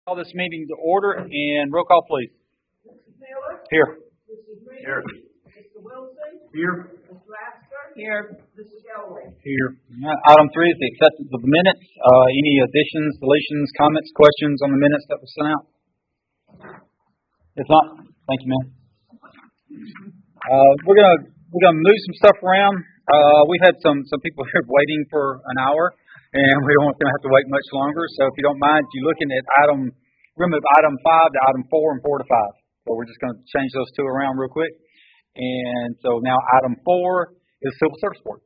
Call this meeting to order and roll call, please. Mr. Taylor? Here. Mr. Green? Here. Mr. Wilson? Here. Mr. Lasker? Here. Mr. Galloway? Here. Item 3 is the acceptance of the minutes. Any additions, deletions, comments, questions on the minutes that were sent out? If not, thank you, ma'am. We're gonna move some stuff around. We had some people here waiting for an hour, and we don't want them to have to wait much longer. So if you don't mind, you're looking at we're gonna move item 5 to item 4 and 4 to 5. So we're just gonna change those two around real quick. And so now item 4 is Civil Service Board.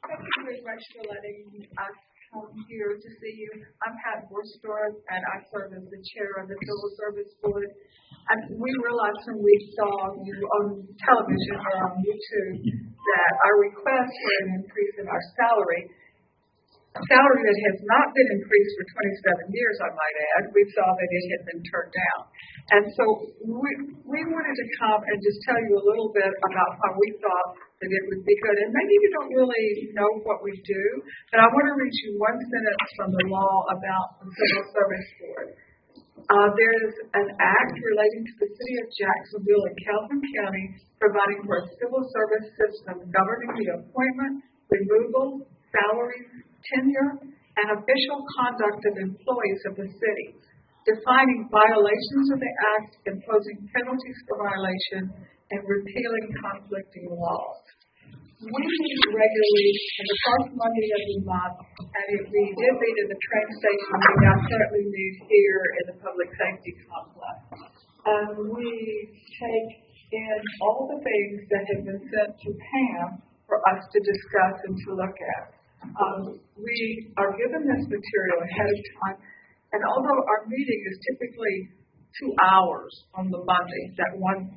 Thank you very much for letting us come here to see you. I'm Pat Borstorff, and I serve as the chair of the Civil Service Board. And we realized when we saw you on television or on YouTube that our request for an increase in our salary that has not been increased for 27 years, I might add, we saw that it had been turned down. And so we wanted to come and just tell you a little bit about how we thought that it would be good. And maybe you don't really know what we do, but I want to read you one sentence from the law about the Civil Service Board. There's an act relating to the city of Jacksonville and Calhoun County providing for a civil service system governing the appointment, removal, salaries, tenure, and official conduct of employees of the city, defining violations of the act, imposing penalties for violation, and repealing conflicting laws. We meet regularly on the first Monday of the month, and if we did meet at the train station, we now currently meet here in the public safety complex. We take in all the things that have been sent to Pam for us to discuss and to look at. We are given this material ahead of time, and although our meeting is typically 2 hours on the Monday, that once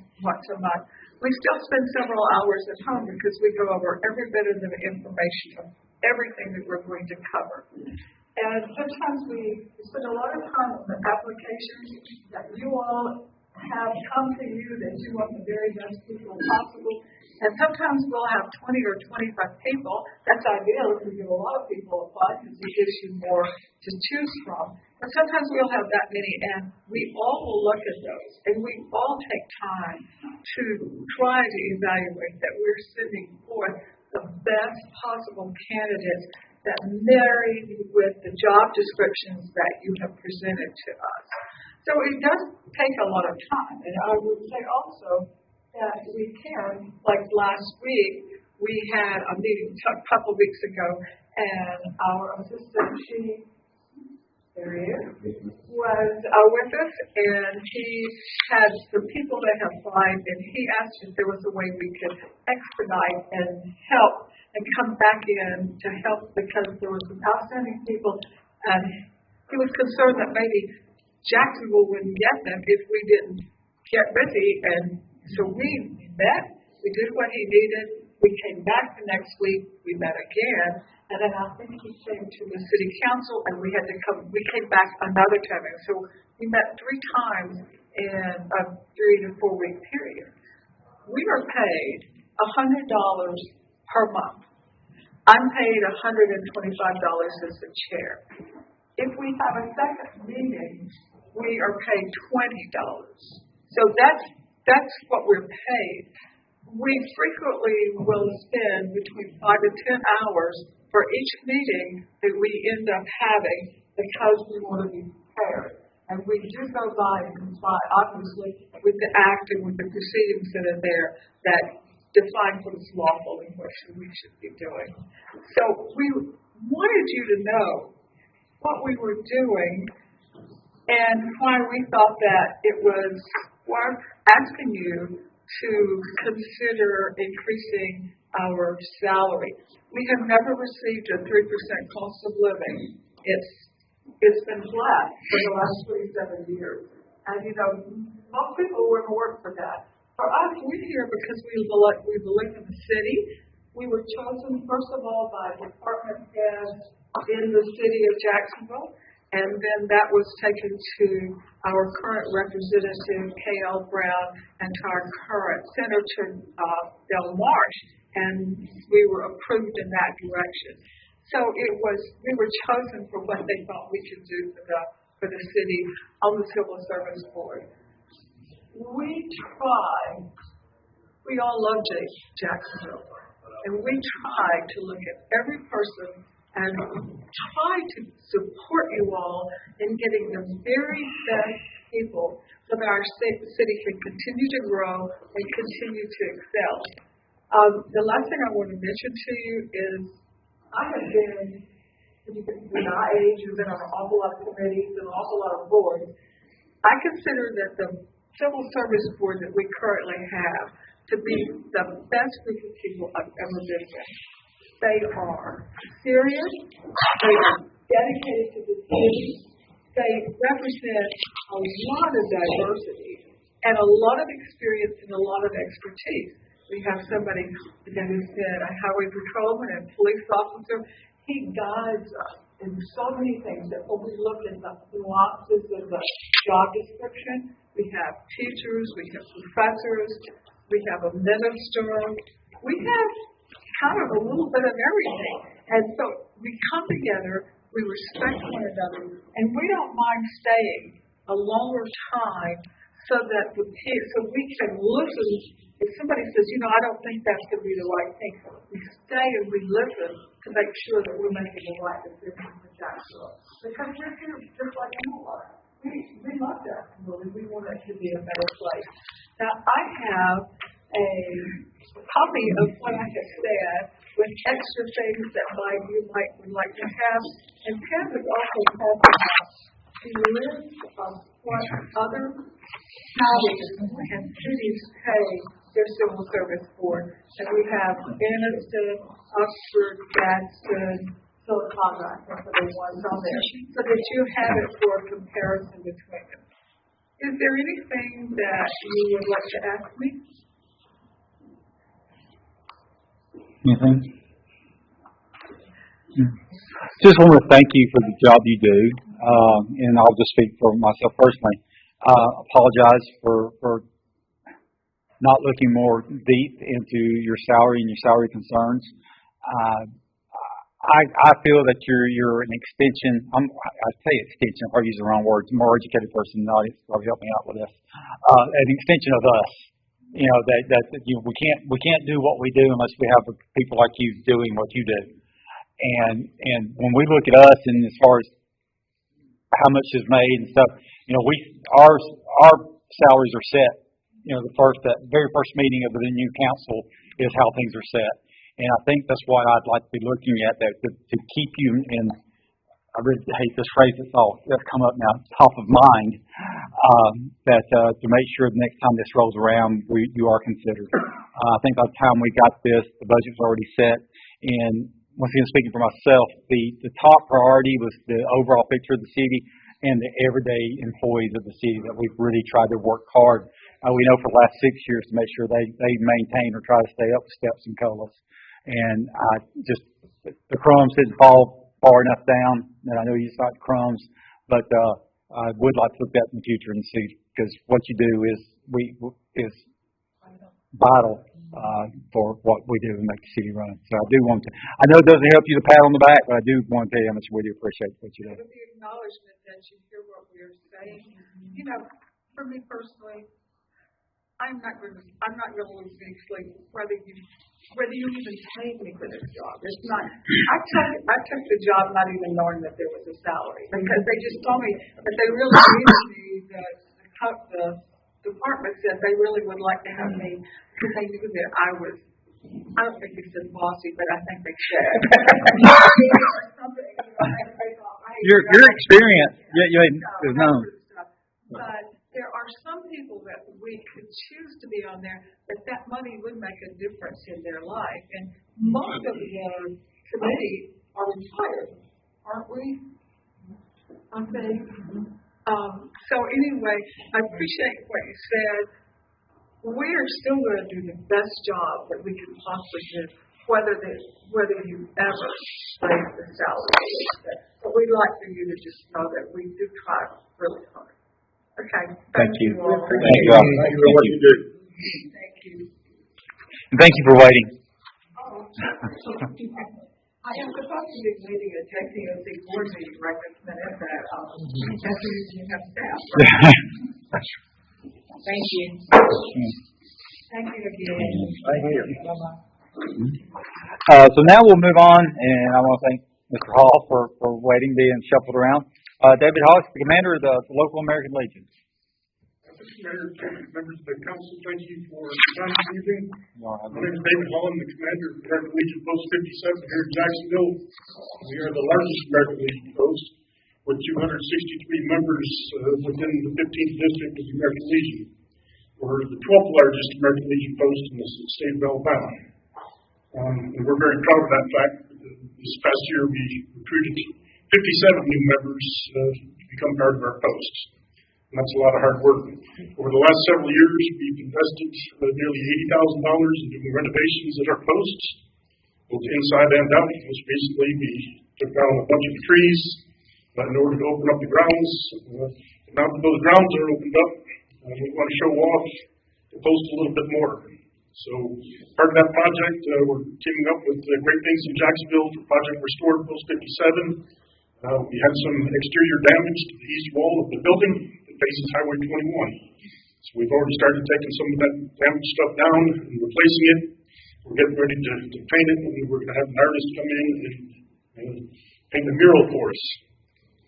a month, we still spend several hours at home because we go over every bit of the information of everything that we're going to cover. And sometimes we spend a lot of time on the applications that you all have come to you, that you want the very best people possible. And sometimes we'll have 20 or 25 people. That's ideal if we get a lot of people apply because it gives you more to choose from. But sometimes we'll have that many, and we all will look at those, and we all take time to try to evaluate that we're sending forth the best possible candidates that marry with the job descriptions that you have presented to us. So it does take a lot of time, and I would say also that we can, like last week, we had a meeting a couple weeks ago, and our assistant, there he is, was with us, and he had some people that have applied, and he asked if there was a way we could expedite and help and come back in to help because there were some outstanding people, and he was concerned that maybe Jacksonville wouldn't get them if we didn't get busy, and so we met, we did what he needed, we came back the next week, we met again, and then I think he came to the city council and we came back another time, and so we met 3 times in a 3 to 4 week period. We are paid $100 per month. I'm paid $125 as the chair. If we have a second meeting, we are paid $20. So that's what we're paid. We frequently will spend between 5 to 10 hours for each meeting that we end up having because we want to be prepared. And we do go by and comply, obviously, with the act and with the proceedings that are there that define what is lawful and what we should be doing. So we wanted you to know what we were doing and why we thought that it was worth asking you to consider increasing our salary. We have never received a 3% cost of living. It's been flat for the last 27 years. And, most people wouldn't work for that. For us, we're here because we believe in the city. We were chosen, first of all, by department heads in the city of Jacksonville. And then that was taken to our current representative, K.L. Brown, and to our current Senator, Del Marsh. And we were approved in that direction. So we were chosen for what they thought we could do for the city on the Civil Service Board. We all love Jacksonville, and we try to look at every person and try to support you all in getting the very best people so that our city can continue to grow and continue to excel. The last thing I want to mention to you is I have been, in our age, you've been on an awful lot of committees and an awful lot of boards. I consider that the Civil Service Board that we currently have to be the best group of people I've ever been with. They are serious, they are dedicated to the city, they represent a lot of diversity and a lot of experience and a lot of expertise. We have somebody that has been a highway patrolman and police officer. He guides us in so many things that when we look at the nuances of the job description, we have teachers, we have professors, we have a minister, we have kind of a little bit of everything. And so we come together, we respect one another, and we don't mind staying a longer time so that so we can listen. If somebody says, I don't think that's going to be the right thing, we stay and we listen to make sure that we're making the right decision for Jacksonville. Because we're here just like you are. We love Jacksonville and we want it to be a better place. Now, I have a copy of what I have said with extra things that would like to have. And Pam has also talked about the list of what other counties and cities pay their Civil Service Board. And we have Anniston, Oxford, Gadsden, Sylacauga, and for the ones on there, so that you have it for a comparison between them. Is there anything that you would like to ask me? Just want to thank you for the job you do, and I'll just speak for myself personally. Apologize for not looking more deep into your salary and your salary concerns. I feel that you're an extension. I say extension. If I use the wrong words, more educated person in the audience probably help me out with this. An extension of us. We can't do what we do unless we have people like you doing what you do. And when we look at us and as far as how much is made and stuff, our salaries are set. That very first meeting of the new council is how things are set. And I think that's what I'd like to be looking at, that to keep you in, I really hate this phrase, that's come up now, top of mind, to make sure the next time this rolls around, you are considered. I think by the time we got this, the budget was already set. And once again, speaking for myself, the top priority was the overall picture of the city and the everyday employees of the city that we've really tried to work hard. We know for the last 6 years to make sure they maintain or try to stay up with steps and colas. And the crumbs didn't fall far enough down, and I know you saw crumbs, but I would like to look at that in the future and see, because what you do is vital for what we do and make the city run. So I know it doesn't help you to pat on the back, but I do want to tell you how much we do appreciate what you do. The acknowledgement that you hear what we are saying. For me personally, I'm not going to lose any sleep whether you even pay me for this job. It's not. I took the job not even knowing that there was a salary, because they just told me that they really needed me. The department said they really would like to have me because they knew that I was. I don't think they said bossy, but I think they said. Your experience, is known. But there are some people that we could choose to be on there, that money would make a difference in their life. And most of the committee are retired, aren't we? Okay. So anyway, I appreciate what you said. We are still going to do the best job that we can possibly do, whether you ever raise the salary. But we'd like for you to just know that we do try really hard. Okay. Thank you. All. Thank you all. Thank you for what you do. Thank you. And thank you for waiting. I am supposed to be leading a JPOC board meeting right this minute, but that's the reason you have staff. Thank you. Thank you again. Thank you. So now we'll move on, and I want to thank Mr. Hall for waiting, being shuffled around. David Hawks, the commander of the local American Legion. Mayor, members of the council, thank you for your time this evening. My name is David Hall. I'm the commander of American Legion Post 57 here in Jacksonville. We are the largest American Legion post with 263 members within the 15th district of the American Legion. We're the 12th largest American Legion post in the state of Alabama. And we're very proud of that fact. This past year, we recruited 57 new members to become part of our posts. And that's a lot of hard work. Over the last several years, we've invested nearly $80,000 in doing renovations at our posts, both inside and out. Most recently, we took down a bunch of trees in order to open up the grounds. Now that those grounds are opened up, we want to show off the post a little bit more. So part of that project, we're teaming up with Great Things in Jacksonville for Project Restore Post 57. We had some exterior damage to the east wall of the building that faces Highway 21. So we've already started taking some of that damaged stuff down and replacing it. We're getting ready to paint it, and we're going to have an artist come in and paint a mural for us.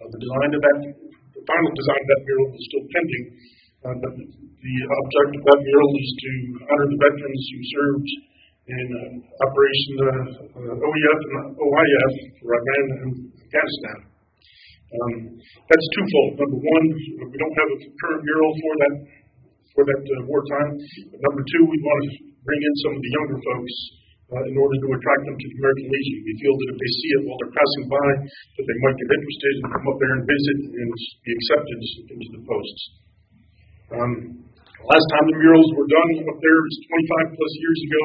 The final design of that mural is still pending. But the object of that mural is to honor the veterans who served in Operation OEF and OIF for Iran and Afghanistan. That's twofold. Number one, we don't have a current mural for that wartime. But number two, we want to bring in some of the younger folks in order to attract them to the American Legion. We feel that if they see it while they're passing by, that they might get interested and come up there and visit and be accepted into the posts. Last time the murals were done up there was 25 plus years ago.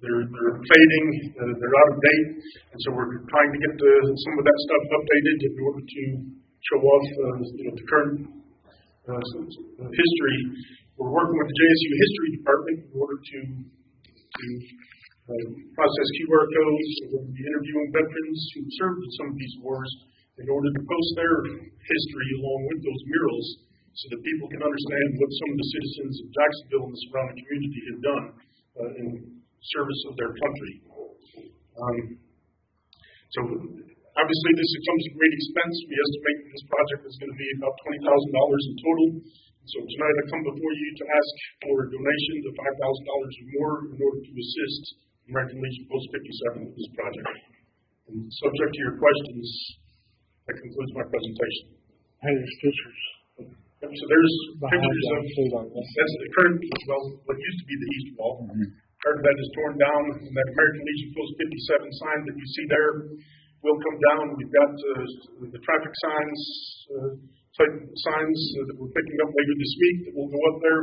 They're fading, they're out of date, and so we're trying to get some of that stuff updated in order to show off the current history. We're working with the JSU History Department in order to process QR codes. We'll be interviewing veterans who served in some of these wars in order to post their history along with those murals, so that people can understand what some of the citizens of Jacksonville and the surrounding community have done in service of their country. So obviously this comes at great expense. We estimate that this project is going to be about $20,000 in total. So tonight I come before you to ask for a donation of $5,000 or more in order to assist American Legion Post 57 with this project. And subject to your questions, that concludes my presentation. Hey, there's pictures. So there's pictures of that's the current, what used to be the east wall. Part of that is torn down, and that American Legion Post 57 sign that you see there will come down. We've got the traffic signs, signs that we're picking up later this week that will go up there.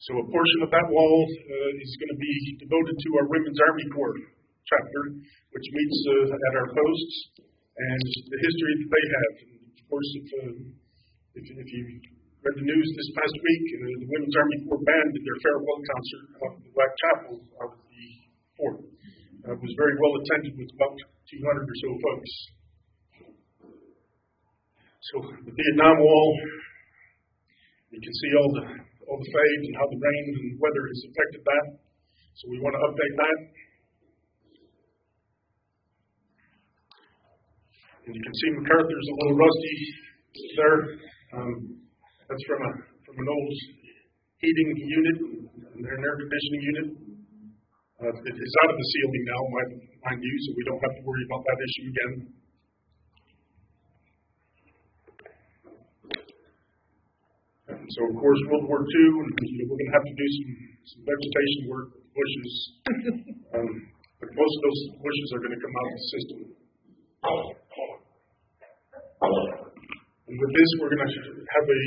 So a portion of that wall is going to be devoted to our Women's Army Corps chapter, which meets at our posts, and the history that they have. And of course, if you read the news this past week, the Women's Army Corps band did their farewell concert out of the Black Chapel out of the fort. It was very well attended with about 200 or so folks. So the Vietnam Wall, you can see all the fades and how the rain and weather has affected that. So we want to update that. And you can see MacArthur's a little rusty there. That's from an old heating unit, an air conditioning unit. It is out of the ceiling now, mind you, so we don't have to worry about that issue again. So of course, World War II, we're going to have to do some vegetation work with bushes. But most of those bushes are going to come out of the system. And with this, we're going to have a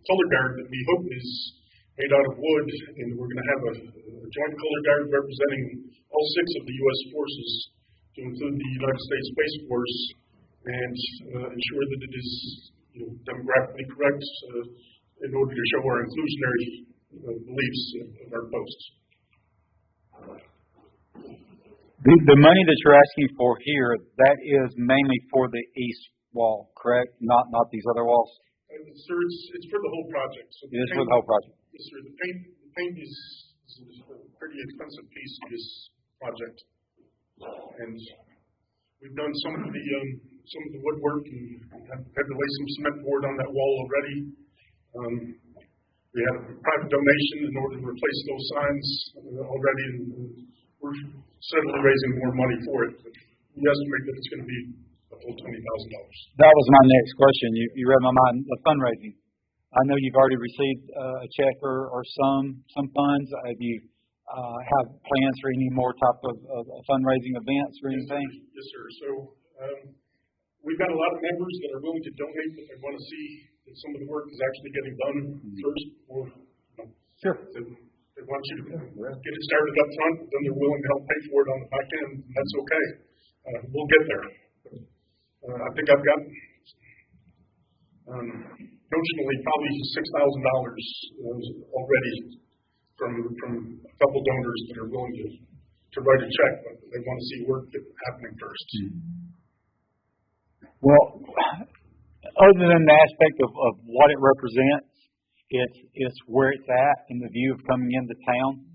color guard that we hope is made out of wood, and we're going to have a joint color guard representing all 6 of the U.S. forces, to include the United States Space Force, and ensure that it is demographically correct in order to show our inclusionary beliefs of our posts. The money that you're asking for here, that is mainly for the east wall, correct? Not these other walls? Sir, it's for the whole project. So It is for the whole project. Yes, sir. The paint is a pretty expensive piece of this project. And we've done some of the woodwork and have had to lay some cement board on that wall already. We had a private donation in order to replace those signs already, and we're steadily raising more money for it. But we estimate that it's going to be a full $20,000. That was my next question. You read my mind. The fundraising. I know you've already received a check or some funds. Have you have plans for any more type of fundraising events or anything? Yes, sir. So we've got a lot of members that are willing to donate, but they want to see that some of the work is actually getting done first. Or Sure. They want you to get it started up front, but then they're willing to help pay for it on the back end. And that's okay. We'll get there. I think I've got notionally probably $6,000 already from a couple donors that are willing to write a check, but they want to see work happening first. Well, other than the aspect of what it represents, it's where it's at in the view of coming into town.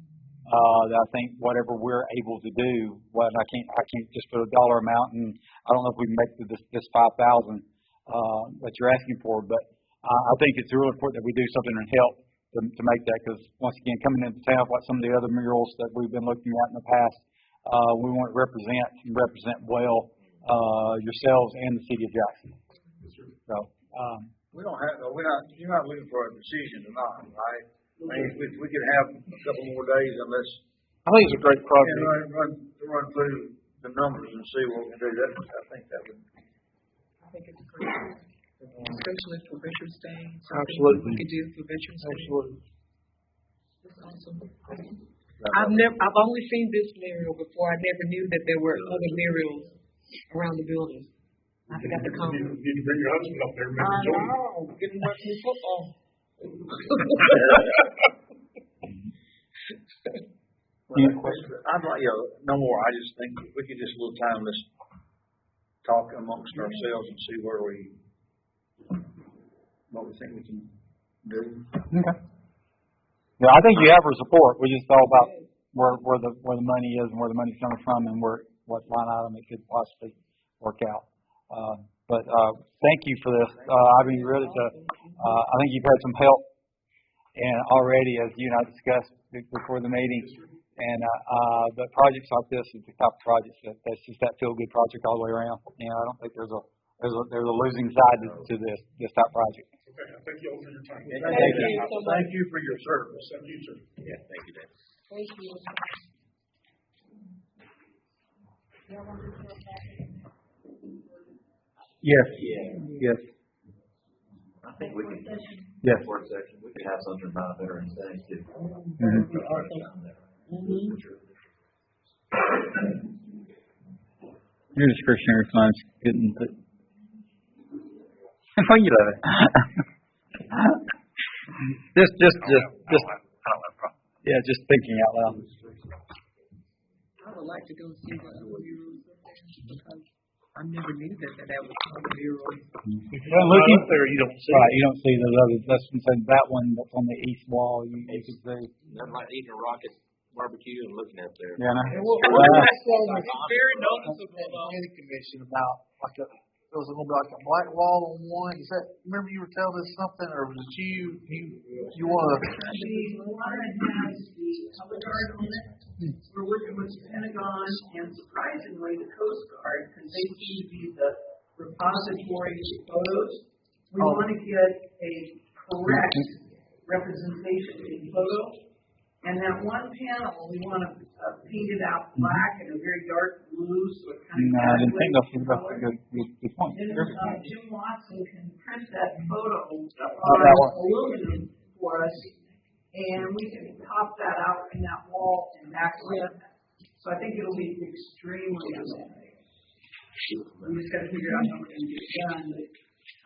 I think whatever we're able to do, I can't just put a dollar amount, and I don't know if we can make this 5,000 that you're asking for, but I think it's really important that we do something and help to make that, because once again, coming into town, like some of the other murals that we've been looking at in the past, we want to represent well yourselves and the city of Jackson. So you're not looking for a decision tonight, right? I mean, if we could have a couple more days, unless I think it's a great project. run through the numbers and see what we can do. I think that would. I think it's a great idea, especially for Veterans Day. Absolutely. We could do for Veterans Day. Absolutely. That's awesome. I've only seen this mural before. I never knew that there were other murals around the building. I forgot to come. You need to bring your husband up there. I know. Getting much new football. I'd like, no more. I just think we could just a little time, let's talk amongst ourselves and see what we think we can do. Okay. Yeah, I think you have our support. We're just all about where the money is and where the money's coming from and what line item it could possibly work out. But thank you for this. I mean, really, I think you've had some help, and already, as you and I discussed before the meeting, and but projects like this is the type of projects that's just that feel good project all the way around. And I don't think there's a losing side to this type of project. Okay, thank you all for your time. Thank you for your service. Thank you, sir. Yeah, thank you, Dave. Thank you. Yes. Yeah. Yes. I think we can, Yes. work session, we could have something about Veterans Day too. Your discretionary funds getting put. Why you love it? just. I don't have a problem. Yeah, just thinking out loud. I would like to go see the other murals because I never knew that was on the mural. Well, looking there, you don't see. Right, you don't see those others. That's that one that's on the east wall. You can see. Nothing like eating a rocket barbecue and looking at there. Yeah, no. It's very noticeable. Planning commission about there was going to be like a black wall on one. Is that? Remember you were telling us something, or was it you want to? The one has the public art on it. We're working with the Pentagon and surprisingly the Coast Guard, because they seem to be the repository of photos. We want to get a correct representation in photo. And that one panel, we want to paint it out black and a very dark blue, so it kind of. No, I didn't think that's a good point. Then Jim Watson can print that photo on aluminum for us, and we can pop that out in that wall and back with. So I think it'll be extremely useful. We just got to figure out how we're going to get it done, but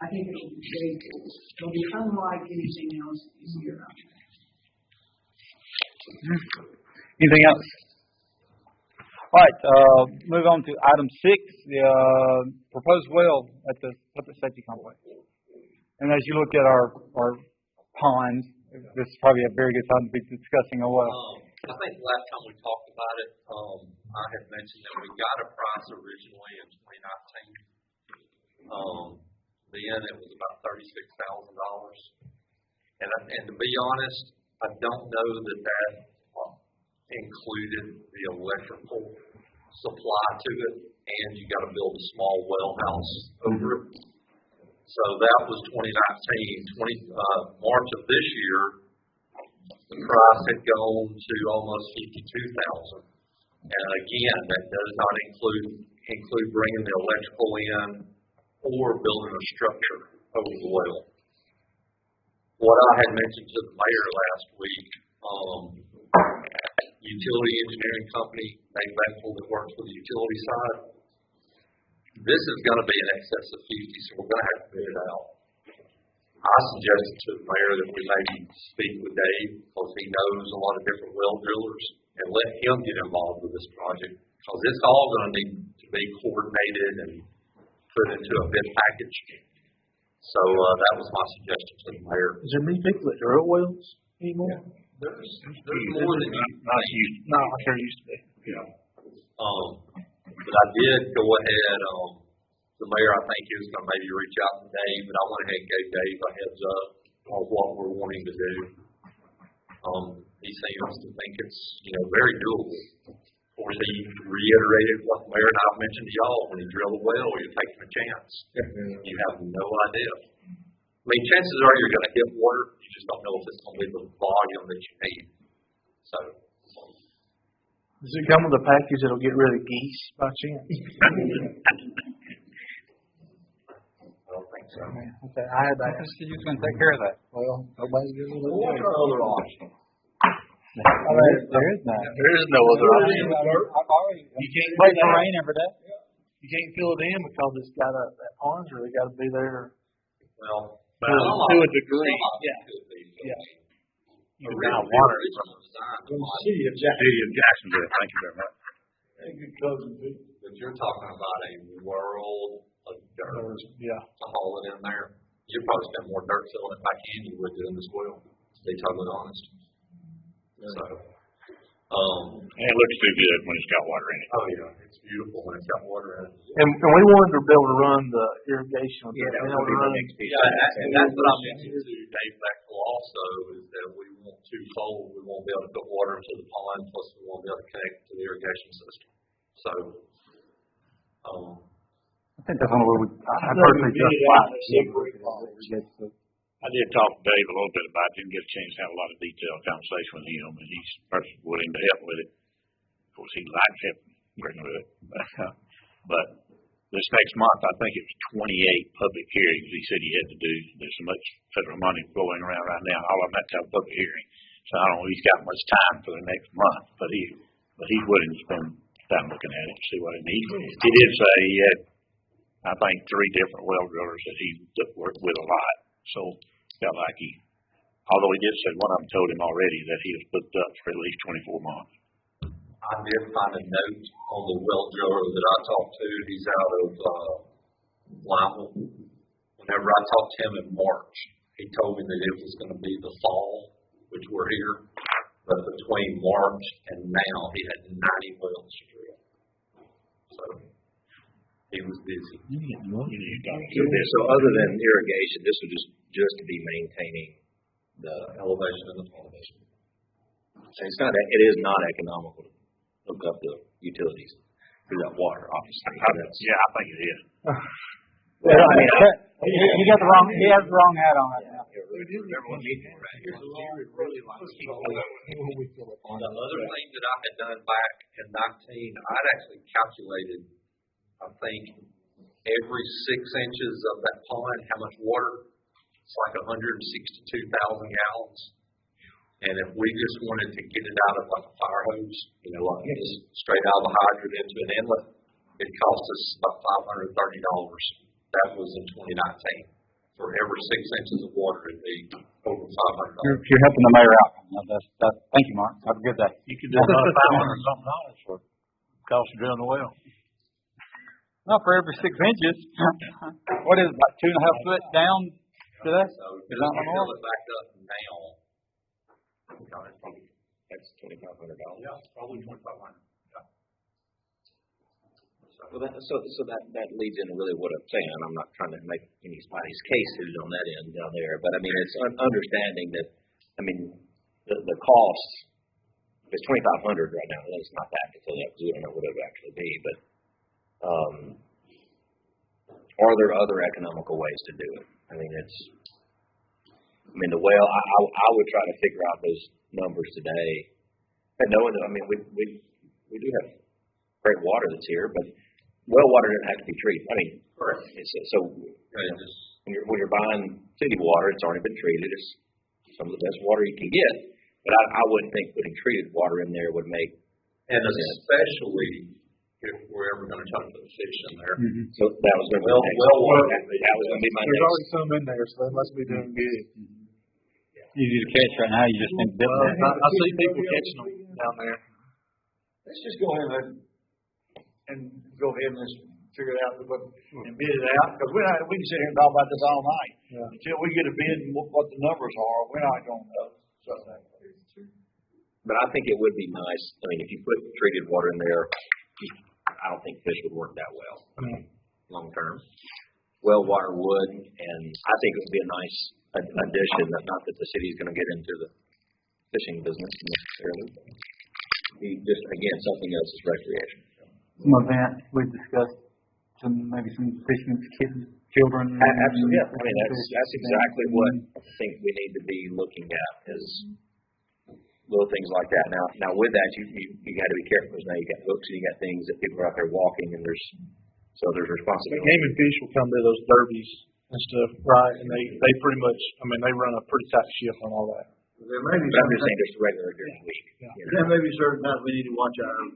I think it'll be great. It'll be unlike anything else you see around here. Anything else? All right, move on to item 6, the proposed well at the public safety complex. And as you look at our ponds, this is probably a very good time to be discussing a well. I think the last time we talked about it, I had mentioned that we got a price originally in 2019. Then it was about $36,000. And to be honest, I don't know that included the electrical supply to it, and you got to build a small well house over it. So that was 2019. March of this year, the price had gone to almost $52,000. And again, that does not include bringing the electrical in or building a structure over the well. What I had mentioned to the mayor last week, utility engineering company, Dave Bechtel, that works with the utility side, this is going to be in excess of 50, so we're going to have to bid it out. I suggested to the mayor that we maybe speak with Dave, because he knows a lot of different well drillers, and let him get involved with this project, because it's all going to need to be coordinated and put into a bid package. So that was my suggestion to the mayor. Is there many people that drill wells anymore? There's more than not like there used to be. Yeah. But I did go ahead. The mayor, I think, is going to maybe reach out to Dave, but I went ahead and gave Dave a heads up on what we're wanting to do. He seems to think it's very doable. Of course, he reiterated what the mayor and I mentioned to y'all: when you drill a well, you're taking a chance. You have no idea. I mean, chances are you're going to hit water. You just don't know if it's going to be the volume that you need. So. Does it come with a package that'll get rid of geese by chance? I don't think so. Okay, I had that. Who's going to take care of that? Well, nobody's going to do What's it. our other option? There is none. There is no other option. You can't wait for rain every day. You can't fill it in because it's got that pond's really got to be there Well, to a degree. Yeah. You can now water it from the design. City of Jacksonville. Thank you very much. Good cousin, too. But you're talking about a world of dirt Yeah. to haul it in there. You probably spend more dirt filling it back in you would doing this well, to be totally honest. So, and it looks too good when it's got water in it. oh yeah, it's beautiful when it's got water in it. And we wanted to be able to run the irrigation. That would be the next piece. Yeah, and that's what I mentioned to Dave Bechtel also, is that we want twofold. We won't be able to put water into the pond, plus we won't be able to connect to the irrigation system. So, I think that's one where I personally justify. I did talk to Dave a little bit about it. Didn't get a chance to have a lot of detailed conversation with him, and he's perfectly willing to help with it. Of course, he likes helping with it. But this next month, I think it was 28 public hearings he said he had to do. There's so much federal money flowing around right now. All of them have to have a public hearing. So I don't know if he's got much time for the next month, but he's willing to spend time looking at it, see what it needs. He did say he had, I think, 3 different well drillers that he worked with a lot. So felt like although he did say one of them told him already that he was booked up for at least 24 months. I did find a note on the well driller that I talked to. He's out of Lima. Whenever I talked to him in March, he told me that it was going to be the fall, which we're here. But between March and now, he had 90 wells to drill. So he was busy. So other than irrigation, this would just be maintaining the Elevation in the pond. So it is not economical to hook up the utilities through that water, obviously. Yeah, I think it is. Well, I mean, he got the wrong. He has the wrong hat on right now. The other thing that I had done back in 19, I'd actually calculated, I think, every 6 inches of that pond, how much water. It's like 162,000 gallons. And if we just wanted to get it out of like a fire hose, like just straight out of a hydrant into an inlet, it cost us about $530. That was in 2019. for every 6 inches of water, it'd be over $500. You're helping the mayor out. Thank you, Mark. Have a good day. You could do another $500 for cost of drilling the well. Not for every 6 inches. What is it, about 2.5 foot down to that? So Is just that to one fill more? it back up now, That's $2,500. yeah, probably 2,500. Well, that leads into really what I'm saying. I'm not trying to make anybody's cases on that end down there, but I mean, it's understanding that, I mean, the cost is $2,500 right now. It's not that to tell you, because we don't know what it would actually be, but, are there other economical ways to do it? I mean, the well, I would try to figure out those numbers today, and knowing that, I mean, we do have great water that's here, but well water doesn't have to be treated. I mean, when you're buying city water, it's already been treated. It's some of the best water you can get, but I wouldn't think putting treated water in there would make And especially if we're ever going to touch the fish in there. Mm-hmm. So that was going to be that was going to be my There's next. already some in there, so they must be doing good. Easy to catch right now. You just need to dip it. I see people catching them down there. Let's just go ahead and go ahead and just figure it out and bid it out, because we can sit here and talk about this all night. Yeah. Until we get a bid and what the numbers are, we're not going to know. So, But I think it would be nice. I mean, if you put treated water in there, I don't think fish would work that well long term. Well water would, and I think it would be a nice addition. Not that the city is going to get into the fishing business necessarily. Be just again something else is recreation. Some event we discussed, maybe some fishing children. Absolutely, yeah. I mean, that's exactly what I think we need to be looking at is little things like that. Now with that, you got to be careful because now you got hooks and you got things that people are out there walking and there's responsibility. Game and Fish will come to those derbies and stuff, right? And they pretty much, I mean, they run a pretty tight shift on all that. there may be But I'm just saying just regular during the week. Yeah. You know? there may be certain times we need to watch our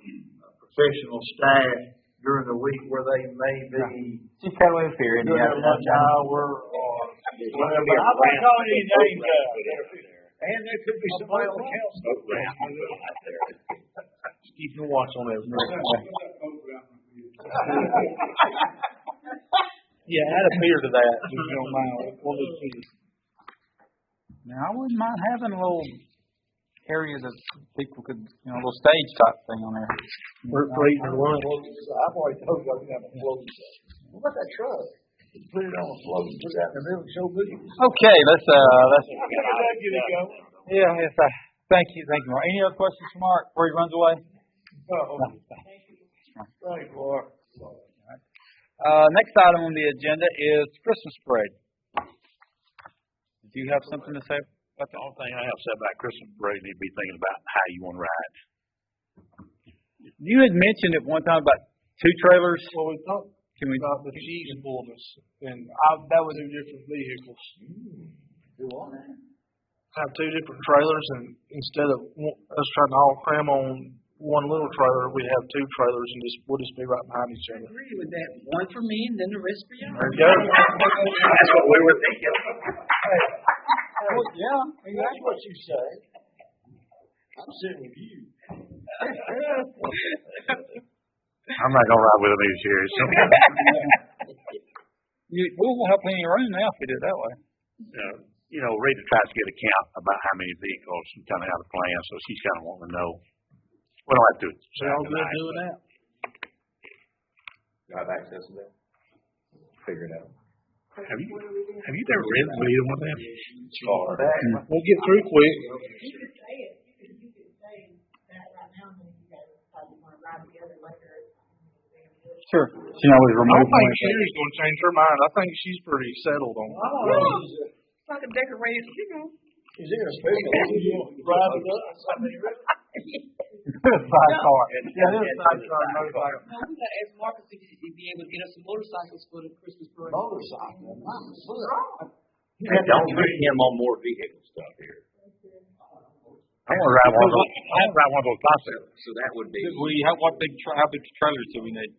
professional staff during the week where they may be Just kind of here and you doing have their lunch hour or whatever. But I'm not calling any names out. And there could be somebody on the council. Keep your watch on that. Yeah, add a beer to that, if you don't mind. We'll just see. Now, I wouldn't mind having a little area that people could, a little stage type thing on there. We're eating our lunch. I've already told you I can have a float. What about that truck? Put it on a float and put it out in the middle and show video. Okay, let's. Get it going. Yeah, yes. Thank you, Mark. Any other questions for Mark before he runs away? Thanks, Mark. Next item on the agenda is Christmas parade. Do you have something to say about The only thing I have to say about Christmas parade, you need to be thinking about how you want to ride. You had mentioned at one time about 2 trailers. Well, we talked about the cheese pullers, and that was 2 different vehicles. Have 2 different trailers, and instead of us trying to all cram on one little trailer, we'd have 2 trailers, and we'll just be right behind each other. I agree with that. One for me and then the rest for you. There you go. That's what we were thinking. Yeah, that's what you say. I'm sitting with you. I'm not gonna ride with him this year. So. We won't have plenty of room now if we do it that way. Rita tries to get a count about how many vehicles and kind of how the plan, so she's kind of wanting to know. We don't have to do it. So y'all good doing that? You have access to that? Figure it out. Have you ever ridden with either one of them? We'll get through quick. You could say that right now, and then you guys decide you want to ride together later. Sure. She always I removes don't think one. Sherry's going to change her mind. I think she's pretty settled on it. It's like a decorated, Is there a special ride with us? Sidecar. Yeah, this is sidecar motorcycle. No, we gotta ask Marcus if he'd be able to get us some motorcycles for the Christmas parade. Motorcycle. Don't bring him on more vehicle stuff here. I want to ride one of those. I want to ride one of those bicycles. So that would be. How big trailers do we need?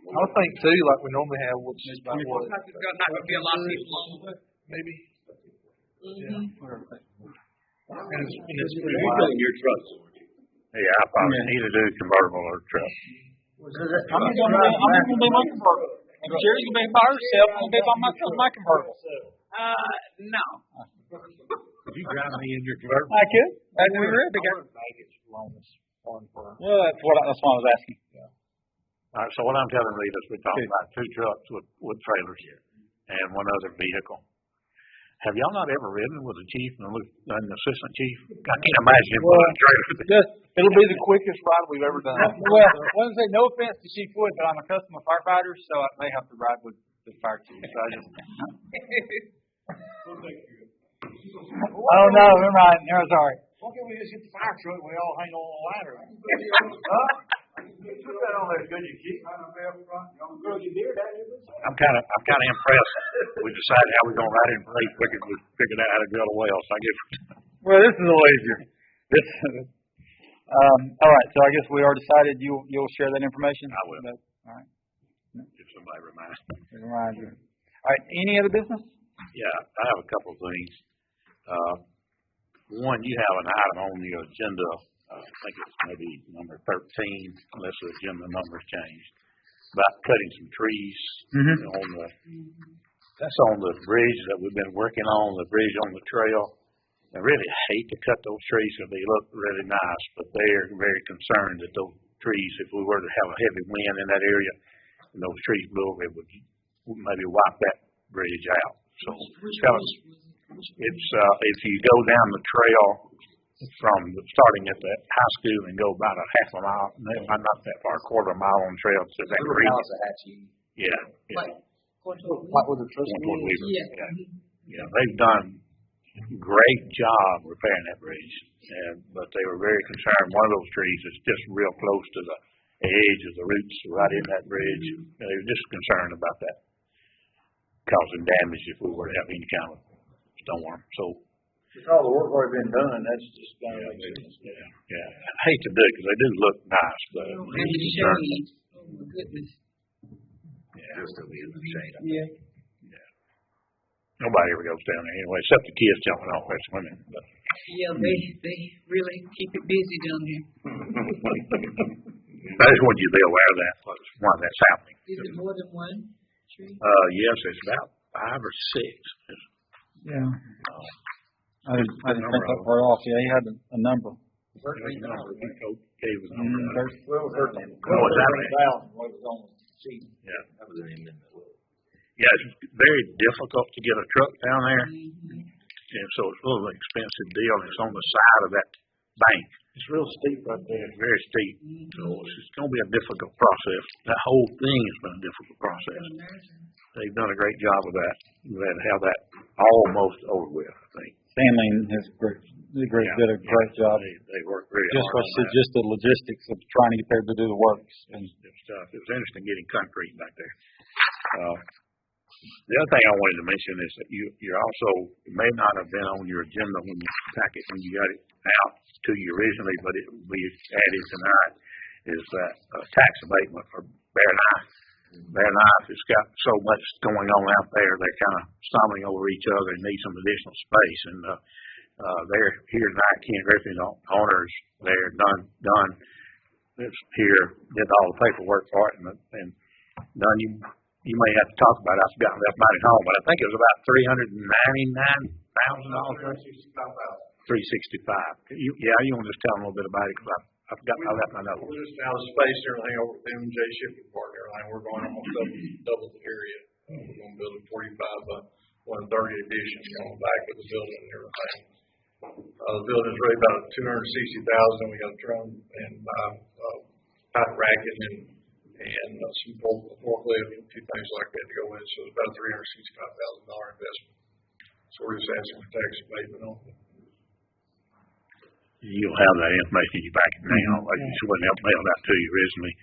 I would think too, like we normally have, which is about what, Because there's not gonna be a lot of people. maybe? Mhm. And it's pretty You wide. got your trucks. Yeah, I probably need to do convertible or truck. I'm gonna do my convertible. And Sherry's gonna be by herself, I'm gonna be by myself, my convertible. No. Could you drive me in your convertible? I could. I could be ready to go. Well, that's why I was asking. All right, so what I'm telling you is we're talking about 2 trucks with trailers and 1 other vehicle. Have y'all not ever ridden with a chief and an assistant chief? I can't imagine him pulling a trailer. It'll be the quickest ride we've ever done. Well, I want to say no offense to Chief Wood, but I'm a customer firefighter, so I may have to ride with the fire chief. So I just. Oh no, never mind. No, sorry. Why can't we just get the fire truck and we all hang on a ladder? Put that on there, good you keep. I'm kind of impressed. We decided how we're gonna ride in parade quicker. We figured out how to drill a well. So I guess. Well, this is a little easier. This. All right. So I guess we already decided you'll share that information. I will. All right. If somebody reminds me. Remind you. All right. Any other business? Yeah, I have a couple of things. One, you have an item on your agenda. I think it's maybe number 13, unless the agenda number's changed, about cutting some trees on the. That's on the bridge that we've been working on, the bridge on the trail. I really hate to cut those trees because they look really nice, but they're very concerned that those trees, if we were to have a heavy wind in that area, and those trees blew over, it would maybe wipe that bridge out. So it's if you go down the trail from starting at the high school and go about a half a mile, not that far, a quarter of a mile on the trail to that bridge. Yeah. Like with the trust. Yeah, they've done a great job repairing that bridge, but they were very concerned. One of those trees is just real close to the edge of the roots right in that bridge. They were just concerned about that causing damage if we were to have any kind of storm. So With all the work already been done, that's just kind of like. yeah. I hate to do it because they do look nice, but And the shade. Oh my goodness. they'll still be in the shade. Yeah. Nobody ever goes down there anyway, except the kids jumping off there swimming. But Yeah, they really keep it busy down there. I just want you to be aware of that, why that's happening. Is it more than one tree? Yes, it's about 5 or 6. Yeah. I didn't think that far off. Yeah, he had a number. Well, it's very difficult to get a truck down there, and so it's a little expensive deal. It's on the side of that bank. It's real steep right there. It's very steep, so it's going to be a difficult process. That whole thing has been a difficult process. They've done a great job of that. We've had to have that almost over with, I think. Stanley and his group did a great job. They worked really Just hard on that. just the logistics of trying to get there to do the works. And It was interesting getting concrete back there. The other thing I wanted to mention is that you're also, it may not have been on your agenda when you got it out to you originally, but it will be added tonight, is that tax abatement for Bear Knife. Bear Knife has got so much going on out there, they're kind of stumbling over each other and need some additional space. And they're here tonight. Ken Griffin, the owners, they're done. It's here, did all the paperwork for it, and done. You may have to talk about it. I've forgotten left mine at home, but I think it was about $399,000. $365,000. You want to just tell them a little bit about it, because I forgot I left my notes. We're just out of space and everything over at the MJ Shipping Park and everything. We're going almost double the area. We're going to build a 45 by 130 addition on the back of the building and everything. The building's really about $260,000. We got a drum and pipe racking and some forklift and a few things like that to go in. So it's about a $365,000 investment. So we're just asking for tax abatement on it. You'll have that information in your packet now. Like you wouldn't have mailed out to you originally.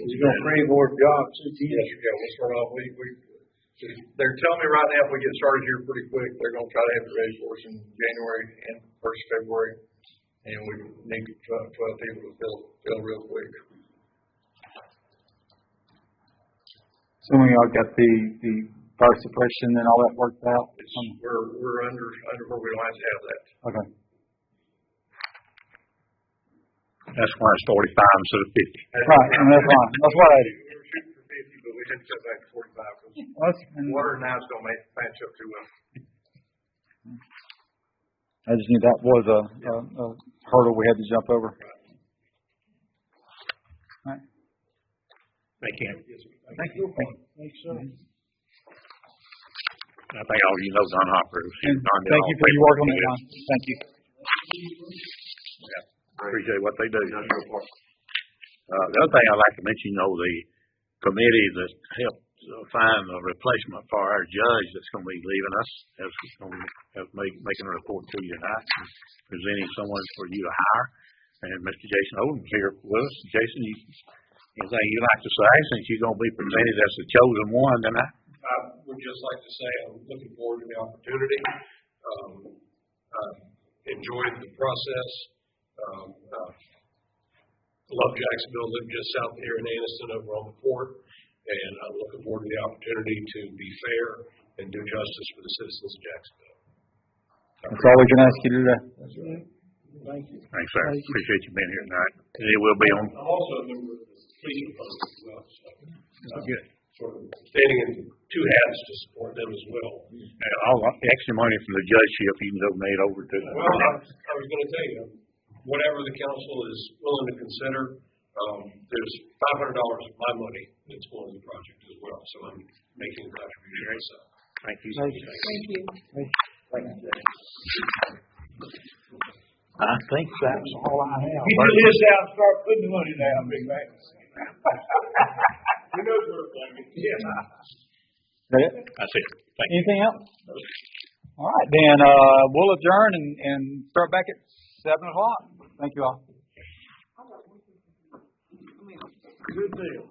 You're going to create more jobs. Yes, we'll start off. They're telling me right now if we get started here pretty quick, they're going to try to have it ready for us in January and 1st February. And we need 12 people to fill real quick. Assuming y'all got the fire suppression and all that worked out? We're under where we don't have to have that. Okay. That's why it's 45 instead of 50. Right, and that's fine. That's what I, We were shooting for 50, but we had to set back to 45 because that's, water now is going to match up too well. I just knew that was a hurdle we had to jump over. All right. Thank you. Thank you. Thanks, sir. I think all you know Don Hopper. And thank you for your work on that, Don. Thank you. Appreciate what they do. The other thing I'd like to mention, the committee that helped find a replacement for our judge that's going to be leaving us, making a report to you tonight, presenting someone for you to hire. And Mr. Jason Odom's here with us. Jason, anything you'd like to say since you're going to be presented as the chosen one tonight? I would just like to say I'm looking forward to the opportunity. Enjoyed the process. Love Jacksonville, live just south here in Anniston over on the port, and I'm looking forward to the opportunity to be fair and do justice for the citizens of Jacksonville. That's all we can ask you to do. Thank you. Thanks, sir. Appreciate you being here tonight. And it will be on. I'm also a member of the police department as well, so Good. sort of standing in two hats to support them as well. All the extra money from the judgeship you can donate over to them. Well, I was going to tell you, whatever the council is willing to consider, there's $500 of my money that's going to the project as well, so I'm making a contribution. So, Thank you. Thank you. Thank you. Thank you. I think that's all I have. Get your list out and start putting the money down, big man. You know where it's going. Yeah. That it? That's it. Thank you. Anything else? All right, then we'll adjourn and start back at 7:00. Thank you all. Good deal.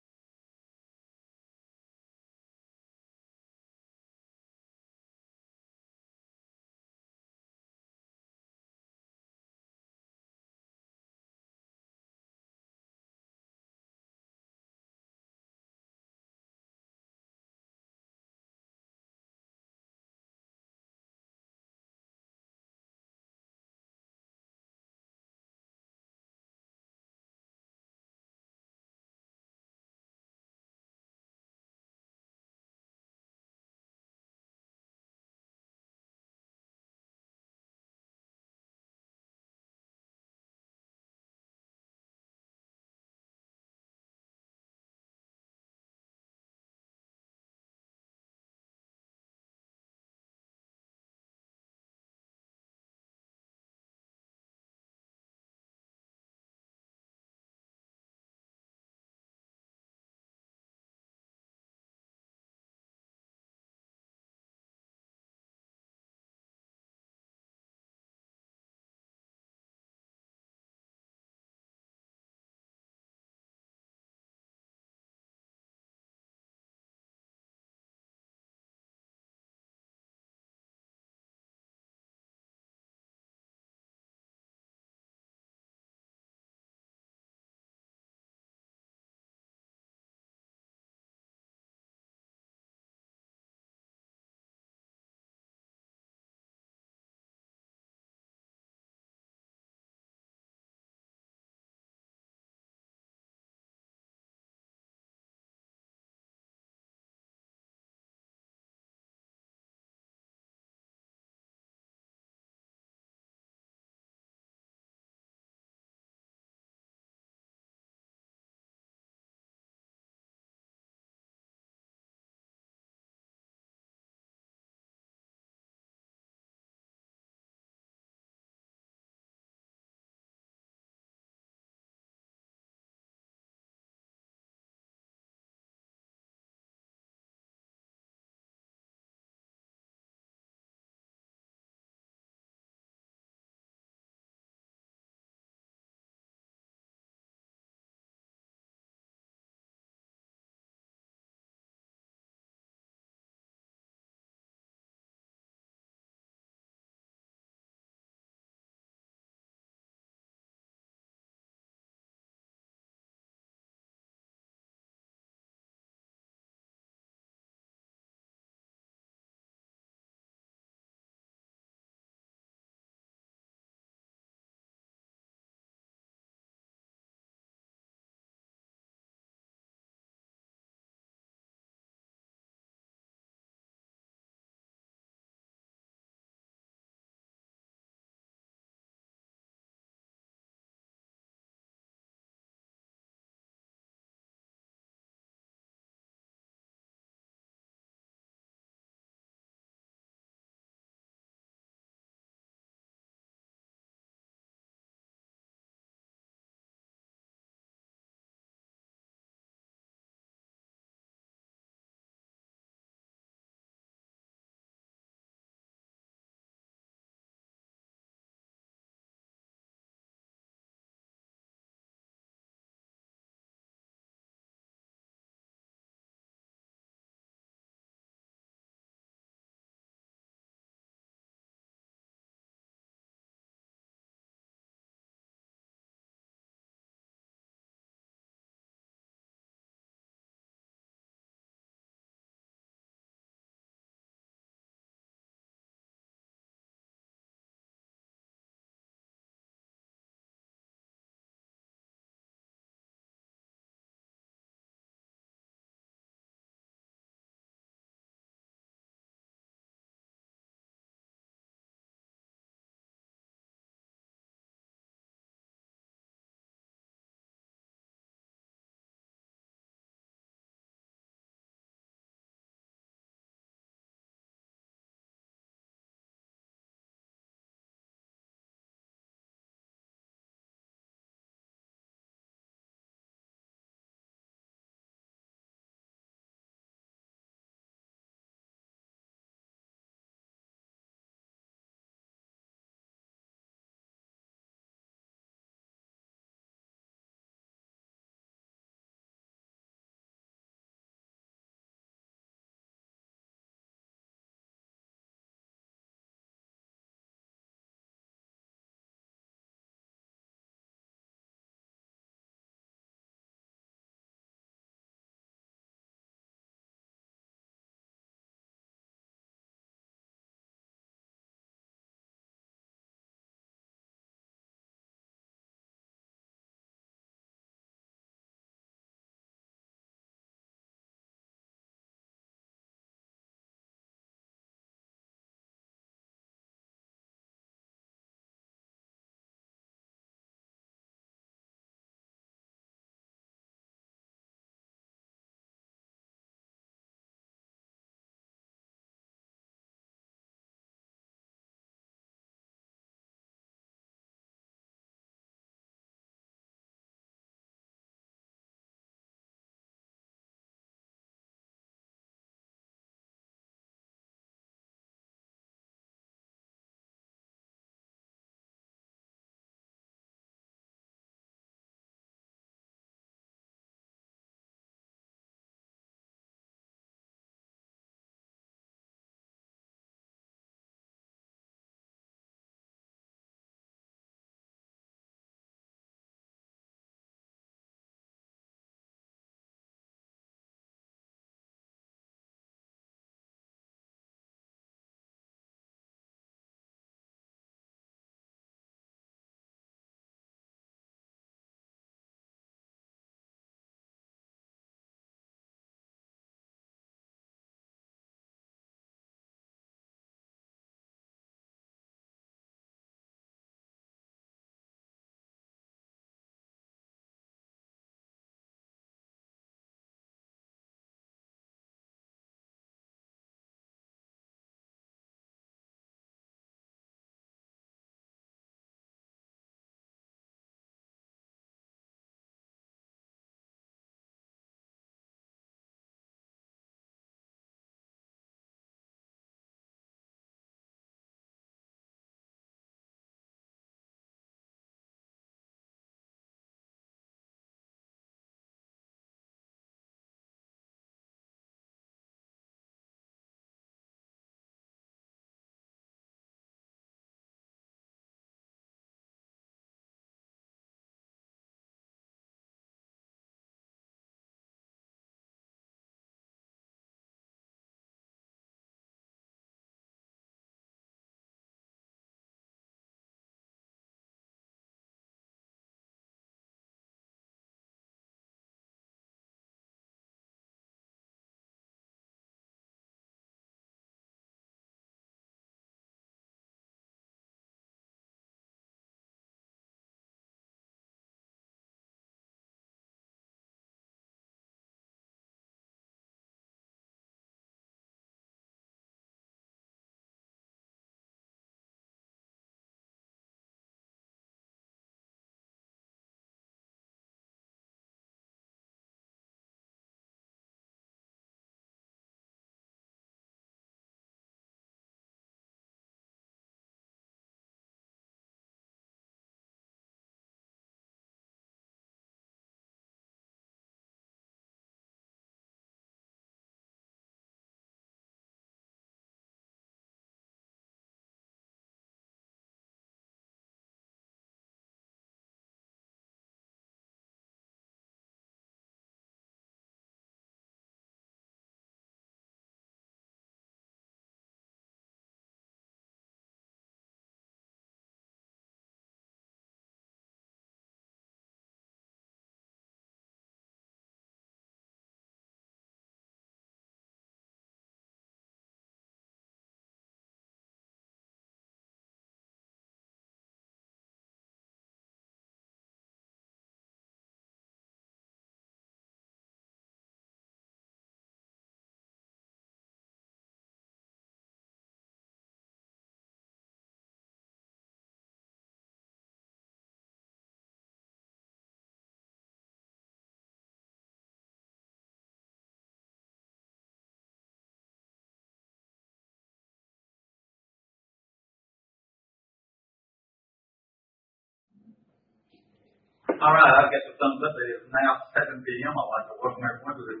All right, I've got the thumbs up. It is now 7 p.m. I'd like to welcome everyone to the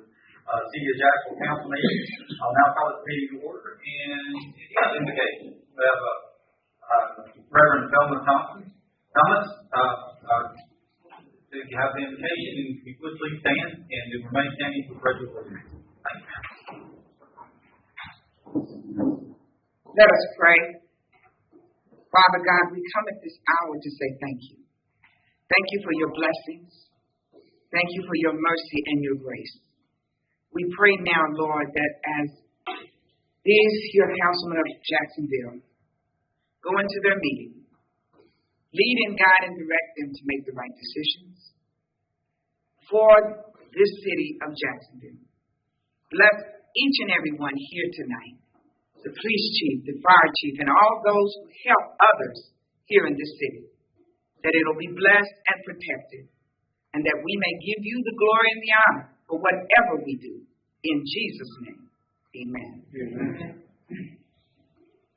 City of Jacksonville Council meeting. I'll now call this meeting to order, and you got the invocation. We have Reverend Thelma Thomas. If you have the invitation, if you would please stand and to remain standing for prayer. Thank you. Let us pray. Father God, we come at this hour to say thank you. Thank you for your blessings. Thank you for your mercy and your grace. We pray now, Lord, that as these here councilmen of Jacksonville go into their meeting, lead and guide and direct them to make the right decisions for this city of Jacksonville. Bless each and every one here tonight, the police chief, the fire chief, and all those who help others here in this city, that it'll be blessed and protected, and that we may give you the glory and the honor for whatever we do. In Jesus' name, amen. Amen.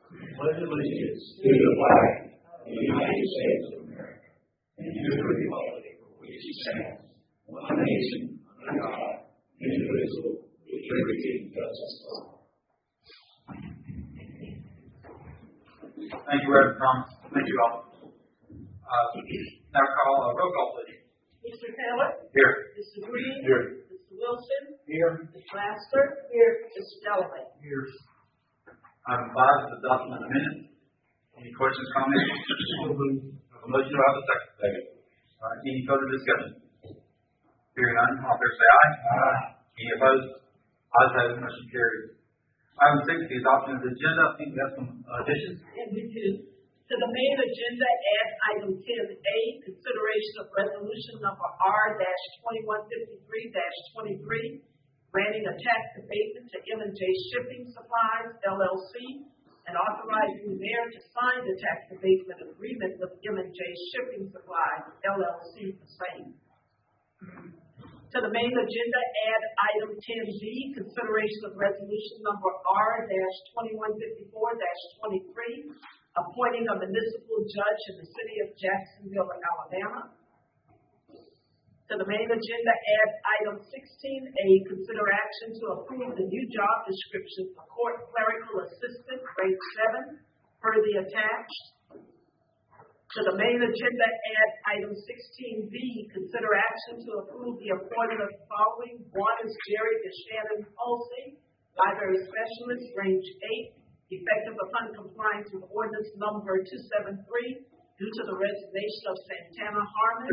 Pledge allegiance to the flag of the United States of America and to the republic for which it stands, one nation, under God, indivisible, with liberty and justice for all. Thank you, Reverend Thomas. Thank you all. Now call roll call, please. Mr. Taylor? Here. Mr. Green? Here. Mr. Wilson? Here. Mr. Laster? Here. Mr. Delavan? Here. Item 5 is adoption of the minutes. Any questions, comments? A motion, do I have a second? Second. All right, any further discussion? Hearing none, all fair say aye. Aye. Any opposed? Ayes have it, motion carries. Item 6, the adoption of the agenda. I think we have some additions. And we do. To the main agenda, add item 10A, consideration of resolution number R-2153-23, granting a tax abatement to M&J Shipping Supplies, LLC, and authorizing the mayor to sign the tax abatement agreement with M&J Shipping Supplies, LLC, the same. To the main agenda, add item 10B, consideration of resolution number R-2154-23, appointing a municipal judge in the city of Jacksonville, Alabama. To the main agenda, add item 16A, consider action to approve the new job description for court clerical assistant, grade 7, per the attached. To the main agenda, add item 16B, consider action to approve the appointment of the following. One is Jerry DeShannon Hulsey, library specialist, range 8, effective upon compliance with ordinance number 273 due to the resignation of Santana Harmon.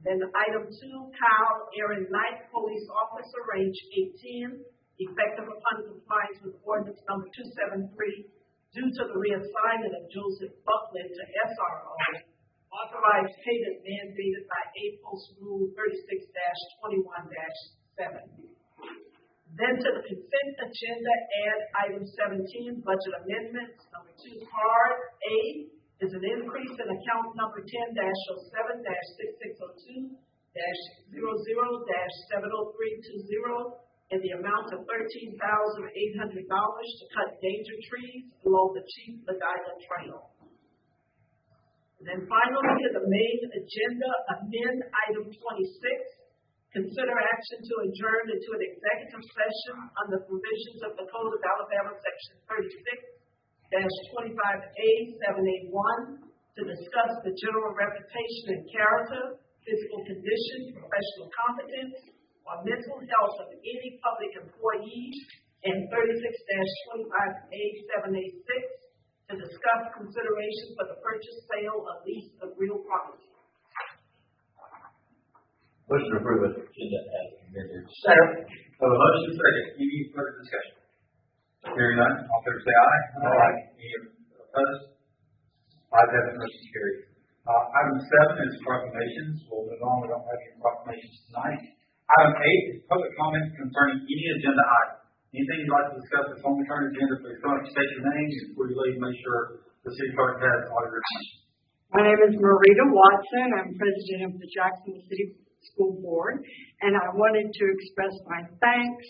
Then item 2, Kyle Aaron Knight, police officer, range 18, effective upon compliance with ordinance number 273 due to the reassignment of Joseph Buckland to SRO, authorized payment mandated by A Post Rule 36-21-7. Then to the consent agenda, add item 17, budget amendments. Number 2, part A is an increase in account number 10-07-6602-00-70320 in the amount of $13,800 to cut danger trees along the Chief Lagina Trail. And then finally, to the main agenda, amend item 26. Consider action to adjourn into an executive session on the provisions of the Code of Alabama, Section 36-25A-7A1, to discuss the general reputation and character, physical condition, professional competence, or mental health of any public employee, and 36-25A-7A6, to discuss consideration for the purchase, sale, or lease of real property. Motion to approve it. Agenda as amended. Second. So the motion is second. Any further discussion? Hearing none, all fair say aye. Aye. Any opposed? Ayes have it, motion carries. Item 7 is proclamations. We'll move on. We don't have any proclamations tonight. Item 8 is public comments concerning any agenda item. Anything you'd like to discuss that's on the current agenda, please come up, state your name, and before you leave, make sure the city clerk has all your information. My name is Marita Watson. I'm president of the Jacksonville City School Board, and I wanted to express my thanks,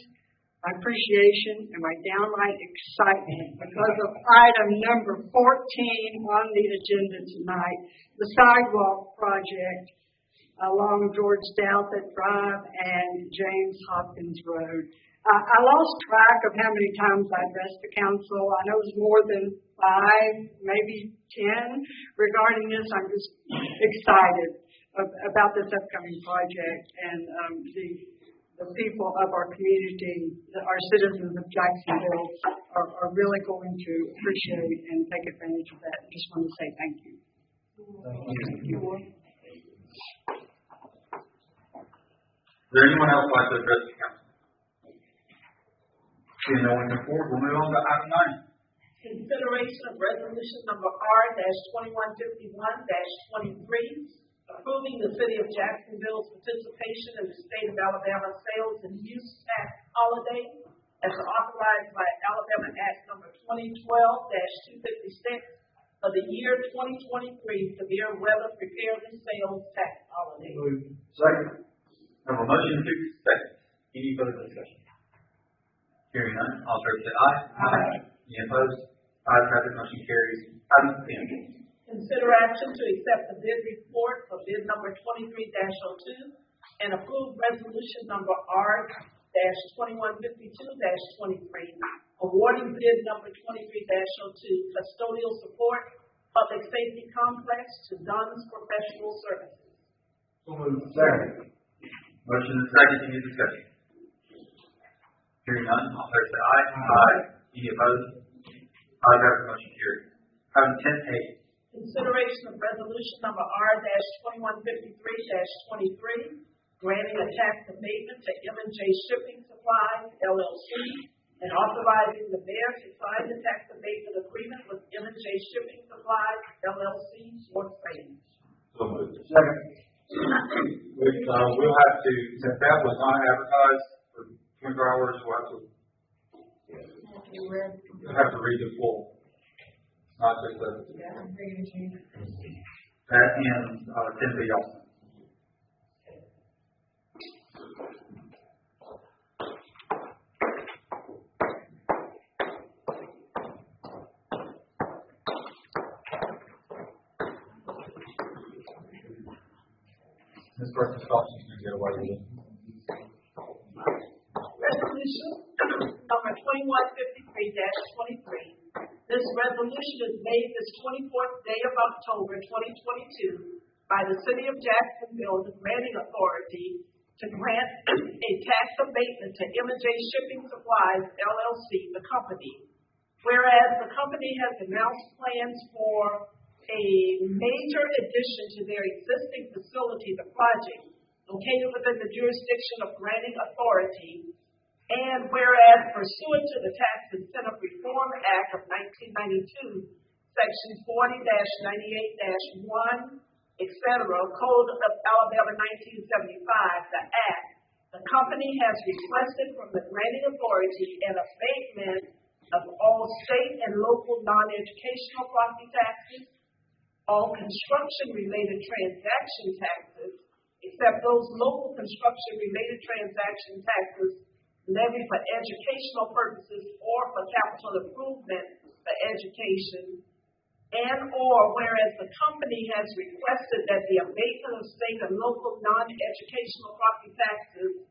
my appreciation, and my downright excitement because of item number 14 on the agenda tonight, the sidewalk project along George Douthat Drive and James Hopkins Road. I lost track of how many times I addressed the council. I know it was more than 5, maybe 10 regarding this. I'm just excited about this upcoming project, and the people of our community, our citizens of Jacksonville, are really going to appreciate and take advantage of that. I just want to say thank you. Thank you. Is there anyone else like to address the council? Seeing no one come forward, we'll move on to item 9. Consideration of resolution number R-2151-23, approving the city of Jacksonville's participation in the state of Alabama sales and use tax holiday as authorized by Alabama Act number 2012-256 for the year 2023 severe weather preparedness sales tax holiday. Second. Have a motion to second. Any further discussion? Hearing none, all in favor say aye. Aye. Any opposed? Ayes have it, motion carries. Item 10. Consider action to accept the bid report for bid number 23-02 and approve resolution number R-2152-23, awarding bid number 23-02 custodial support public safety complex to Dunn's Professional Services. Second. Motion is second. Any discussion? Hearing none, all in favor say aye. Aye. Any opposed? Ayes have it, motion carries. Item 10A. Consideration of resolution number R-2153-23, granting a tax abatement to M&J Shipping Supplies, LLC, and authorizing the mayor to sign the tax abatement agreement with M&J Shipping Supplies, LLC, for sale. So moved. Second. We'll have to, since that was not advertised for 24 hours, we'll have to read the full. Not just the. That and 10B also. This person's talking to get away with it. Resolution number 2153-23. This resolution is made this 24th day of October 2022 by the City of Jacksonville, the granting authority to grant a tax abatement to M&J Shipping Supplies, LLC, the company. Whereas the company has announced plans for a major addition to their existing facility, the project, located within the jurisdiction of granting authority. And whereas pursuant to the Tax Incentive Reform Act of 1992, Section 40-98-1, etc., Code of Alabama 1975, the Act, the company has requested from the granting authority an abatement of all state and local non-educational property taxes, all construction-related transaction taxes, except those local construction-related transaction taxes levied for educational purposes or for capital improvement for education, and or whereas the company has requested that the abatement of state and local non-educational property taxes,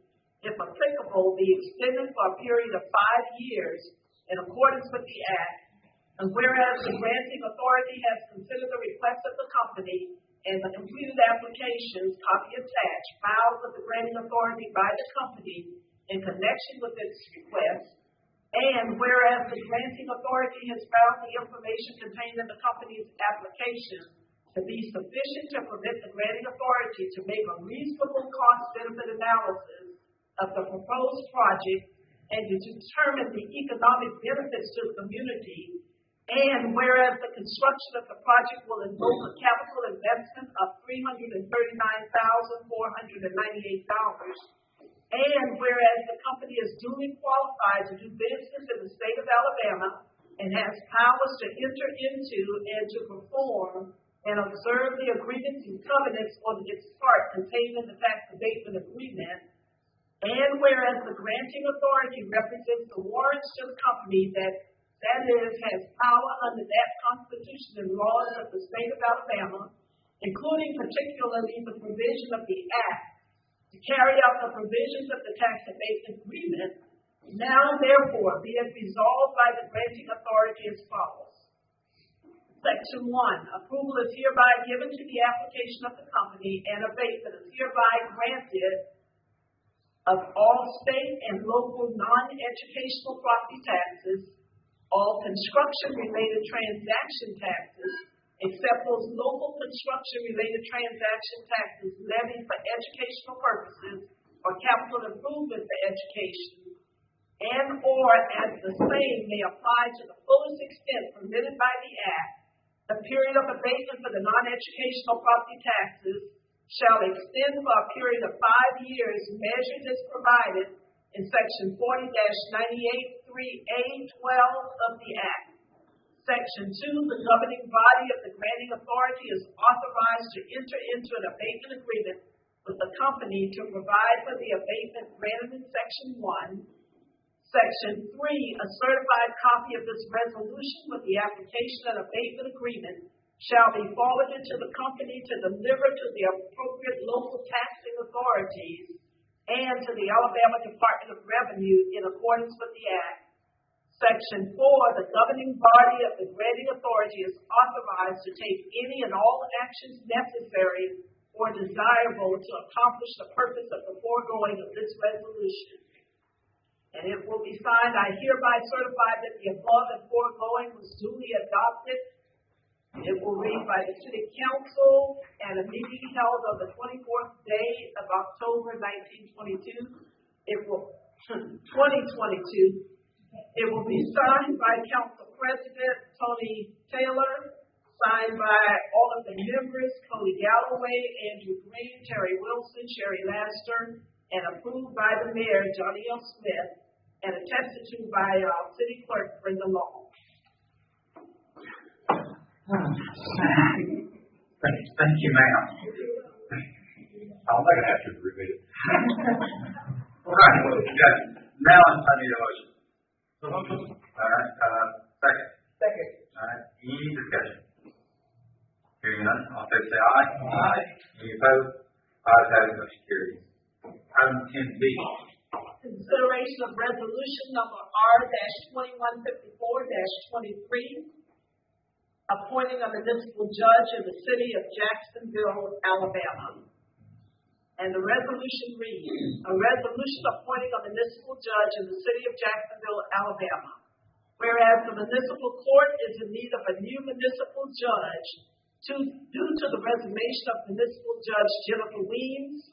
if applicable, be extended for a period of 5 years in accordance with the Act, and whereas the granting authority has considered the request of the company and the completed applications, copy attached, filed with the granting authority by the company in connection with its request, and whereas the granting authority has found the information contained in the company's application to be sufficient to permit the granting authority to make a reasonable cost-benefit analysis of the proposed project and to determine the economic benefits to the community, and whereas the construction of the project will involve a capital investment of $339,498, and whereas the company is duly qualified to do business in the state of Alabama and has powers to enter into and to perform and observe the agreements and covenants on its part contained in the tax abatement agreement, and whereas the granting authority represents the warrants to the company that is, has power under that Constitution and laws of the state of Alabama, including particularly the provision of the Act to carry out the provisions of the tax abatement agreement, now therefore be it resolved by the granting authority as follows. Section 1, approval is hereby given to the application of the company, and abatement is hereby granted of all state and local non-educational property taxes, all construction-related transaction taxes, except those local construction-related transaction taxes levied for educational purposes or capital improvement for education, and or as the same may apply to the fullest extent permitted by the Act, the period of abatement for the non-educational property taxes shall extend for a period of 5 years measured as provided in Section 40-98(3)(a)(12) of the Act. Section 2, the governing body of the granting authority is authorized to enter into an abatement agreement with the company to provide for the abatement granted in Section 1. Section 3, a certified copy of this resolution with the application and abatement agreement shall be forwarded to the company to deliver to the appropriate local taxing authorities and to the Alabama Department of Revenue in accordance with the Act. Section 4, the governing body of the granting authority is authorized to take any and all actions necessary or desirable to accomplish the purpose of the foregoing of this resolution. And it will be signed, I hereby certify that the above and foregoing was duly adopted. It will read by the City Council at a meeting held on the 24th day of October 2022. It will be signed by Council President Tony Taylor, signed by all of the members, Cody Galloway, Andrew Green, Terry Wilson, Sherry Laster, and approved by the Mayor, Johnny L. Smith, and attested to by City Clerk Brenda Long. Thank you, ma'am. I'm not going to have to repeat it. All right, well, now I need a motion. All right, second. Second. All right, any discussion? Hearing none, all in favor say aye. Aye. Any opposed? Ayes have it, motion carries. Item 10B. Consideration of resolution number R-2154-23, appointing a municipal judge in the city of Jacksonville, Alabama. And the resolution reads, a resolution appointing a municipal judge in the city of Jacksonville, Alabama. Whereas the municipal court is in need of a new municipal judge due to the resignation of municipal judge Jennifer Weems,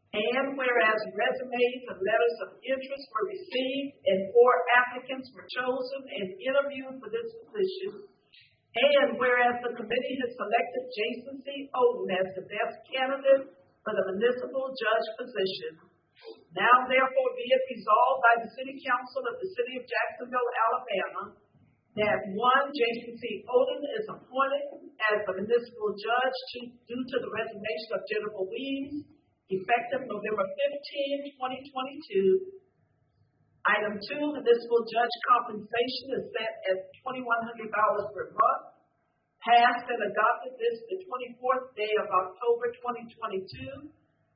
and whereas resumes and letters of interest were received and 4 applicants were chosen and interviewed for this position, and whereas the committee has selected Jason C. Oden as the best candidate for the municipal judge position, now therefore be it resolved by the City Council of the City of Jacksonville, Alabama, that 1, Jason C. Oden is appointed as the municipal judge due to the resignation of Jennifer Weems, effective November 15, 2022. Item 2, municipal judge compensation is set at $2,100 per month. Passed and adopted this the 24th day of October 2022.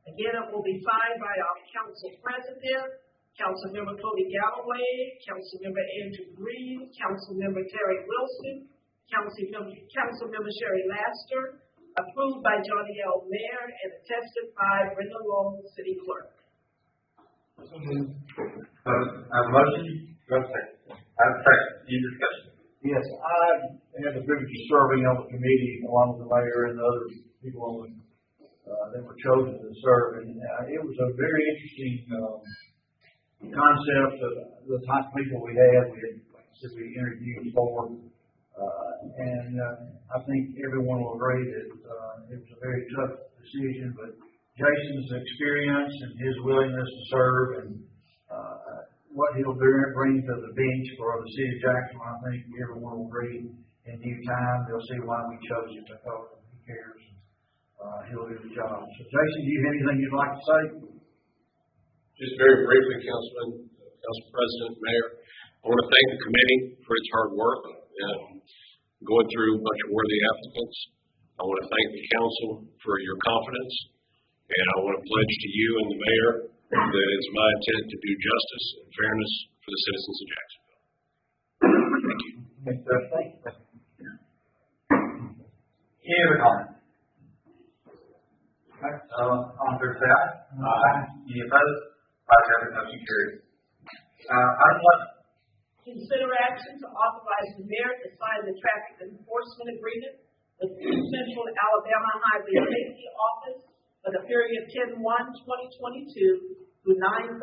Again, it will be signed by our council president, Councilmember Cody Galloway, Councilmember Andrew Green, Councilmember Terry Wilson, Councilmember Sherry Laster, approved by Johnny L. Mayer, and attested by Brenda Long, City Clerk. I have a motion. I have a second. Any discussion? Yes, I had the privilege of serving on the committee along with the mayor and the other people on that were chosen to serve, and it was a very interesting concept of the type of people we had. We interviewed 4, and I think everyone will agree that it was a very tough decision, but Jason's experience and his willingness to serve and what he'll bring to the bench for the city of Jacksonville, I think everyone will agree in due time. They'll see why we chose him because he cares. He'll do the job. So, Jason, do you have anything you'd like to say? Just very briefly, Council President, Mayor, I want to thank the committee for its hard work going through a bunch of worthy applicants. I want to thank the council for your confidence, and I want to pledge to you and the mayor that it's my intent to do justice and fairness for the citizens of Jacksonville. Thank you. Any other comments? All in favor, say aye. Aye. Any opposed? Ayes have it, motion carries. Item 11. Consider action to authorize the mayor to sign the traffic enforcement agreement with Central Alabama Highway Safety Office for the period 10/1/2022 through 9/30/2023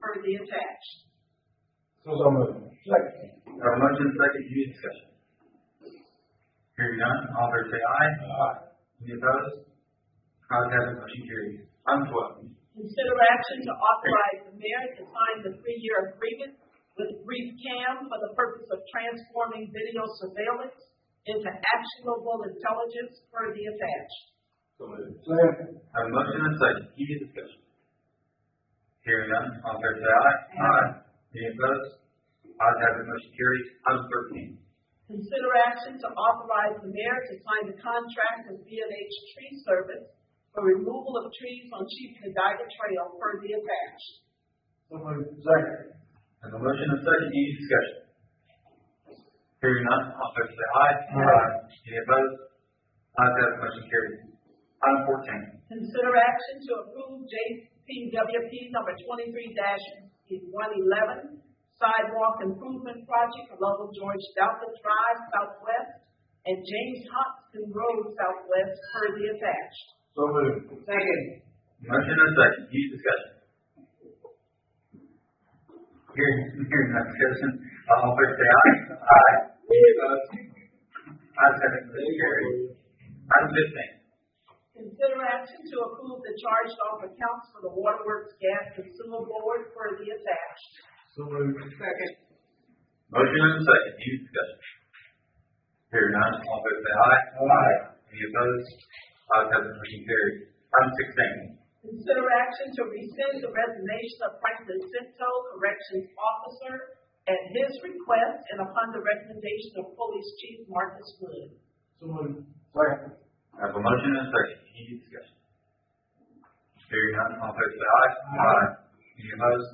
per the attached. So moved. Second. Have a motion and second, any discussion? Hearing none, all in favor, say aye. Aye. Any opposed? Ayes have it, motion carries. Item 12. Consider action to authorize the mayor to sign the 3-year agreement with BriefCam for the purpose of transforming video surveillance into actionable intelligence per the attached. So moved. Second. Have a motion and second, any discussion? Hearing none, all in favor, say aye. Aye. Any opposed? Ayes have it, motion carries. Item 13. Consider action to authorize the mayor to sign the contract with B&H Tree Service for removal of trees on Chief Godiva Trail per the attached. So moved. Second. Have a motion and second, any discussion? Hearing none, all in favor, say aye. Aye. Any opposed? Ayes have it, motion carries. Item 14. Consider action to approve JPWP number 23-111 sidewalk improvement project along George Dalton Drive Southwest and James Hopkins Road Southwest per the attached. So moved. Second. Motion and second, any discussion? Hearing none, discussion, all in favor, say aye. Aye. Any opposed? Ayes have it, motion carries. Item 15. Consider action to approve the charged off accounts for the Waterworks Gas and Sewer Board per the attached. So moved. Second. Motion and second, any discussion? Hearing none, all in favor, say aye. Aye. Any opposed? Ayes have it, motion carries. Item 16. Consider action to rescind the resignation of Franklin Cinto, Corrections Officer, at his request and upon the recommendation of Police Chief Marcus Wood. So moved. Second. I have a motion and a second, any discussion? Hearing none, all in favor, say aye. Aye. Any opposed?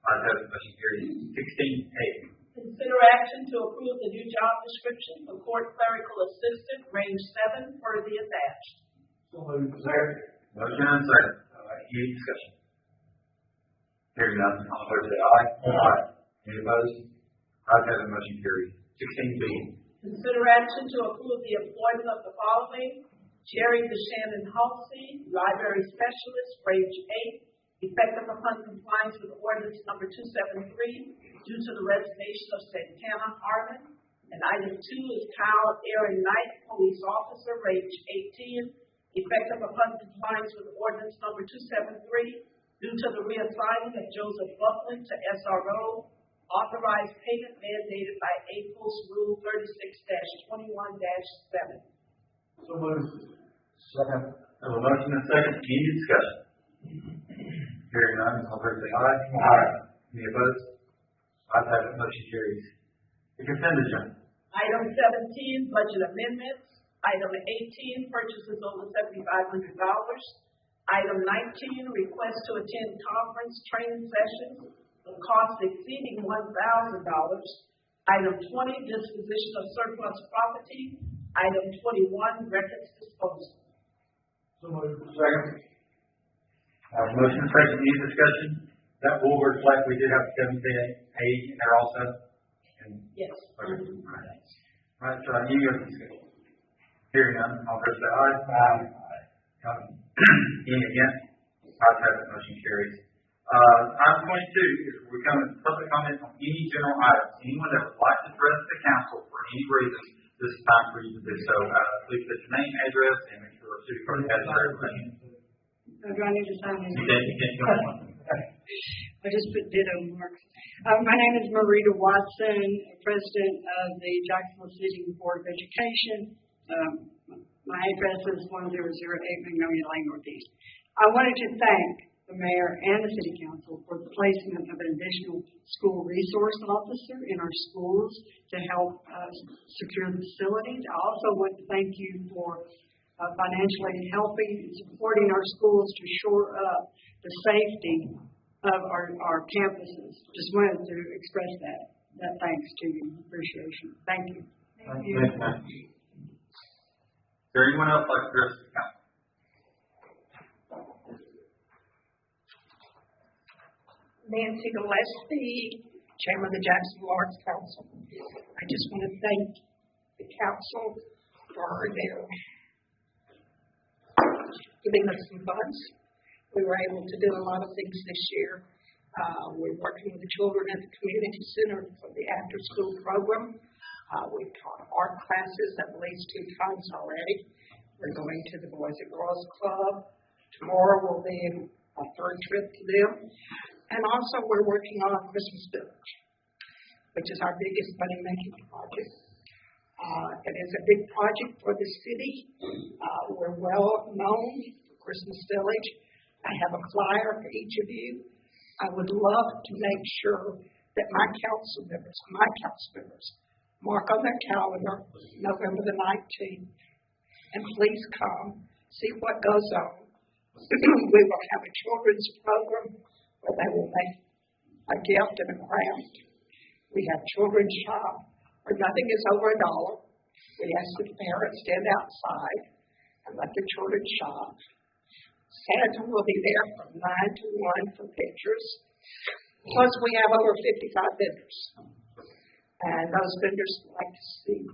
Ayes have it, motion carries. 16A. Consider action to approve the new job description for court clerical assistant, range 7, per the attached. So moved. Second. Motion and second, any discussion? Hearing none, all in favor, say aye. Aye. Any opposed? Ayes have it, motion carries. 16B. Consider action to approve the employment of the following: Jerry DeShannon Halsey, library specialist, range 8, effective upon compliance with ordinance number 273 due to the resignation of Santana Harmon. And item 2 is Kyle Aaron Knight, police officer, range 18, effective upon compliance with ordinance number 273 due to the reassignment of Joseph Buckland to SRO, authorized payment mandated by APOS Rule 36-21-7. So moved. Second. I have a motion and a second, any discussion? Hearing none, all in favor, say aye. Aye. Any opposed? Ayes have it, motion carries. The consent agenda. Item 17, budget amendments. Item 18, purchases over $7,500. Item 19, request to attend conference training sessions with cost exceeding $1,000. Item 20, disposition of surplus property. Item 21, records disposal. So moved. Second. I have a motion and a second, any discussion? That will reflect, we did have 17A in there also? Yes. Okay. All right, any other discussion? Hearing none, all in favor, say aye. Aye. Any against? Ayes have it, motion carries. Item 22 is we're coming to public comment on any general items. Anyone that would like to address the council for any reason, this is time for you to do so. Please put your name, address, and make sure our city clerk has your information. Do I need to sign in? You can't go on. I just put ditto marks. My name is Marita Watson, President of the Jacksonville City Board of Education. My address is 1008 Magnolia Lane Northeast. I wanted to thank the the mayor and the city council for the placement of an additional school resource officer in our schools to help secure the facilities. I also want to thank you for financially helping and supporting our schools to shore up the safety of our campuses. Just wanted to express that thanks to you, appreciation. Thank you. Thank you. Is there anyone else like to address the council? Nancy Gillespie, Chairman of the Jacksonville Arts Council. I just want to thank the council for their giving us some funds. We were able to do a lot of things this year. We're working with the children at the community center for the after-school program. We've taught art classes at least 2 times already. We're going to the Boys and Girls Club. Tomorrow will be a 3rd trip to them. And also we're working on a Christmas Village, which is our biggest money-making project. It is a big project for the city. We're well known for Christmas Village. I have a flyer for each of you. I would love to make sure that my council members mark on their calendar November the 19th, and please come, see what goes on. We will have a children's program where they will make a gift and a craft. We have children's shop where nothing is over $1. We ask the parents stand outside and let the children shop. Santa will be there from 9 to 1 for pictures. Plus we have over 55 vendors. And those vendors like to see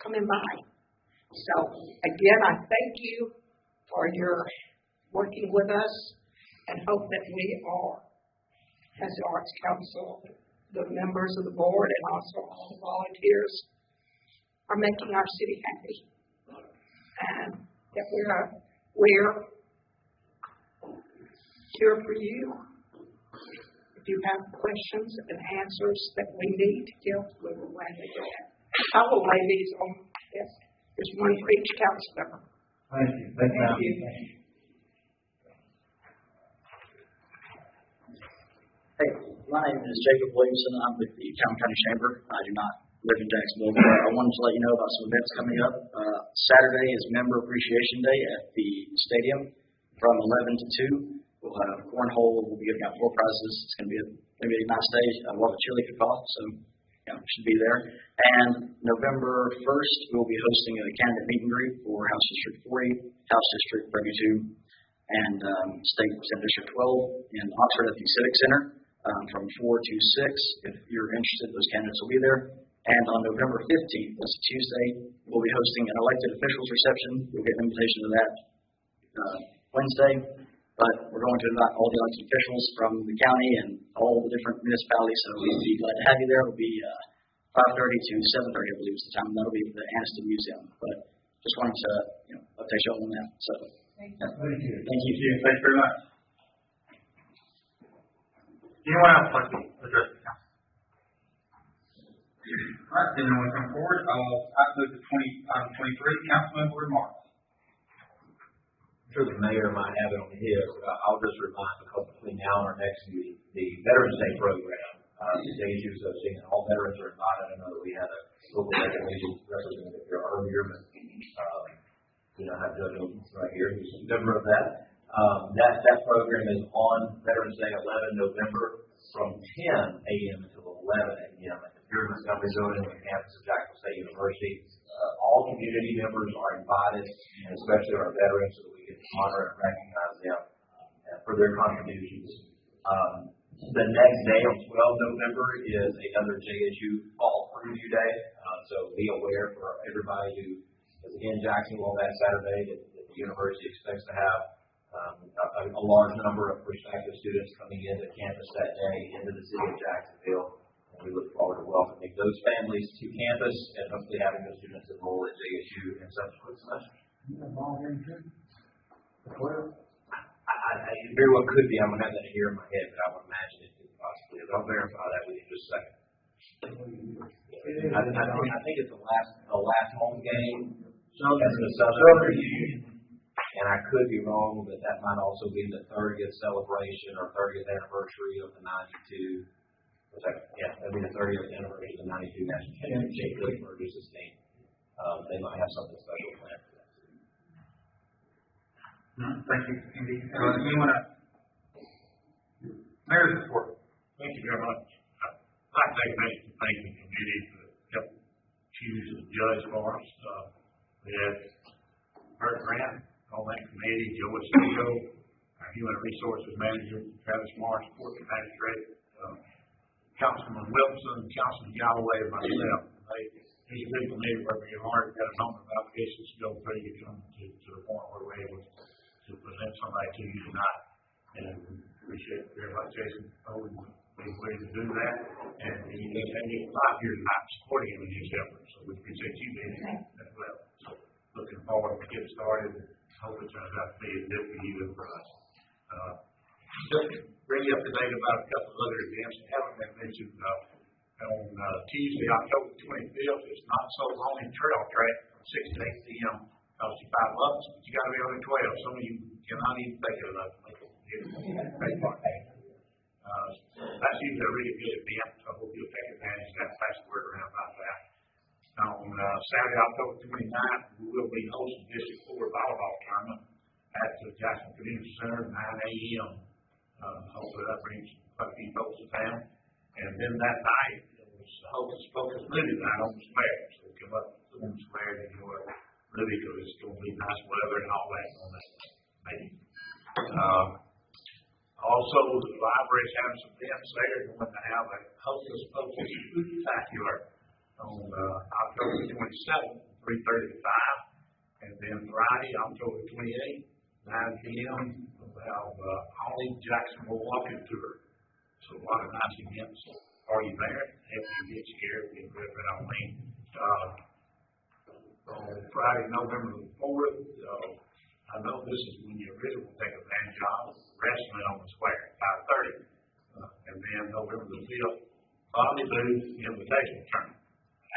coming by. So again, I thank you for your working with us and hope that we are, as the Arts Council, the members of the board and also all the volunteers, are making our city happy. And that we're here for you. If you have questions and answers that we need to give, we will gladly do that. I will lay these on my desk. There's one for each council member. Thank you. Thank you. Hey, my name is Jacob Williamson. I'm with the County Chamber. I do not live in Jacksonville, but I wanted to let you know about some events coming up. Saturday is Member Appreciation Day at the stadium from 11 to 2. We'll have cornhole. We'll be giving out 4 prizes. It's going to be a nice day. We'll have a chili cook-off, so should be there. And November 1st, we'll be hosting a candidate meet and greet for House District 40, House District 32, and State District 12 in Oxford at the Civic Center from 4 to 6. If you're interested, those candidates will be there. And on November 15th, that's a Tuesday, we'll be hosting an elected officials reception. You'll get an invitation to that Wednesday. But we're going to invite all the elected officials from the county and all the different municipalities, so we'll be glad to have you there. It'll be 5:30 to 7:30, I believe is the time. That'll be at the Anniston Museum. But just wanted to update you all on that. So, thank you. Thank you. Thanks very much. Anyone else like to address the council? All right, then we'll come forward. I move to item 23, council member remarks. I'm sure the mayor might have it on his, but I'll just remind, because between now and our next meeting, the Veterans Day program, the JSU Association, all veterans are invited. I know that we had a local representative here earlier, but we don't have Judge Oates right here, who's a member of that. That program is on Veterans Day, 11 November, from 10 a.m. until 11 a.m. at the Pyramid Company Building on the campus of Jacksonville State University. All community members are invited, and especially our veterans, so that we can honor and recognize them for their contributions. The next day, on 12 November, is another JSU Fall Preview Day. So be aware for everybody who is in Jacksonville on that Saturday that the university expects to have a large number of prospective students coming into campus that day, into the city of Jacksonville. And we look forward to welcoming those families to campus and hopefully having those students enroll at JSU in subsequent semesters. It very well could be. I'm going to have that here in my head, but I would imagine it could possibly is. I'll verify that with you in just a second. I think it's the last home game. That's the Southern Union. And and I could be wrong, but that might also be the 30th celebration or 30th anniversary of the 92. That'd be the 30th anniversary of the 92 National Championship Burgess team. They might have something special planned for that. Thank you, Andy. Anyone else? Mayor's report. Thank you very much. I'd like to take a minute to thank the committee for help choose a judge for us. We had Bert Grant on that committee, Joe Esposito, our Human Resources Manager, Travis Marsh, Court Magistrate, Councilman Wilson, Councilman Galloway, and myself. There's a good committee where we hard got a number of applications to go through to come to the point where we're able to present somebody to you tonight. And we appreciate very much Jason Owen being willing to do that. And he does have 5 years not supporting him in his efforts. So we appreciate you being here as well. So looking forward to get started. Hope it turns out to be as good for you and for us. Just to bring you up to date about a couple of other events that haven't been mentioned. On Tuesday, October 25th, it's Not So Lonely Trail Track from 6 to 8 p.m. Costs you $5, but you got to be on the 12. Some of you cannot even take it enough. That's usually a really good event, so I hope you'll take advantage of that. Pass the word around about that. On Saturday, October 29th, we will be hosting District 4 volleyball tournament at the Jackson Community Center at 9 a.m. Hopefully that brings quite a few folks to town. And then that night, it was Hocus movie night on the square. So we come up to the square and enjoy a movie because it's going to be nice weather and all that on that maybe. Also, the library's having some events there. We're going to have a Hocus Pocus Spectacular on October 27th, 3:30 to 5. And then Friday, October 28th, 9 p.m., we'll have Holly Jacksonville Walking Tour. So a lot of nice events. Are you there? If you get scared, we can grab it on me. On Friday, November the 4th, I know this is when you really will take advantage of wrestling on the square at 5:30. And then November the 5th, Bobby Booth Invitation Tournament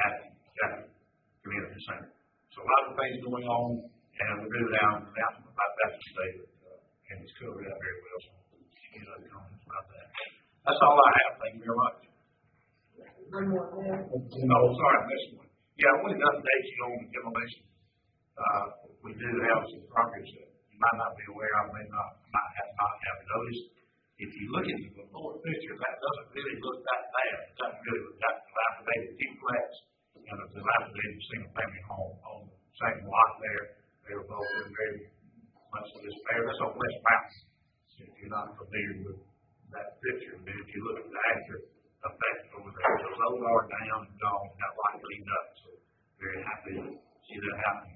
at Jackson Community Center. So a lot of things going on, and we do have an announcement about that today, and it's covered out very well. So you know the comments about that. That's all I have. Thank you very much. One more. No, sorry, I missed one. Yeah, I wanted to update you on the demolition. We do have some progress that you might not be aware of, might not have noticed. If you look at the before picture, that doesn't really look that bad. It doesn't really look that dilapidated duplex and a dilapidated single-family home on the same lot there. They were both in very much despair. That's on West Mountain. If you're not familiar with that picture, then if you look at the accurate effect over there, so those are down and gone, got a lot cleaned up. So very happy to see that happen.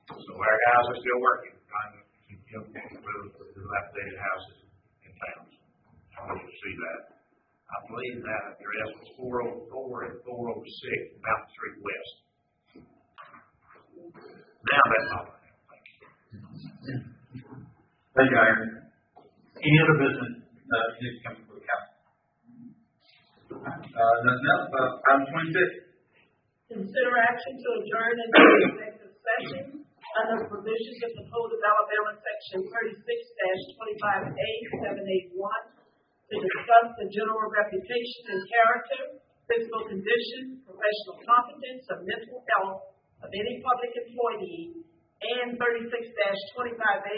So our guys are still working, trying to keep rid of the dilapidated houses in town. I want you to see that. I believe that address was 404 and 406 Mountain Street West. Now that's all I have. Thank you. Thank you, Aaron. Any other business just coming before the council? Nothing else. Item 26. Consider action to adjourn into executive session under the provisions of the Code of Alabama, Section 36-25A 781, to discuss the general reputation and character, physical condition, professional competence, or mental health of any public employee, and 36-25A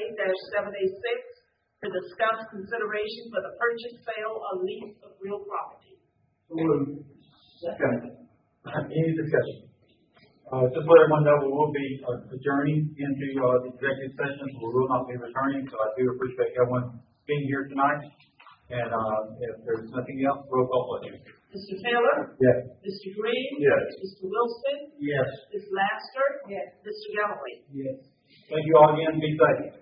786, to discuss consideration for the purchase, sale, or lease of real property. Okay. Any discussion? Just let everyone know we will be adjourning into the executive session, so we will not be returning. So I do appreciate everyone being here tonight. And if there's nothing else, roll call please. Mr. Taylor? Yes. Mr. Green? Yes. Mr. Wilson? Yes. Ms. Laster? Yes. Mr. Galloway? Yes. Thank you all again. Be safe.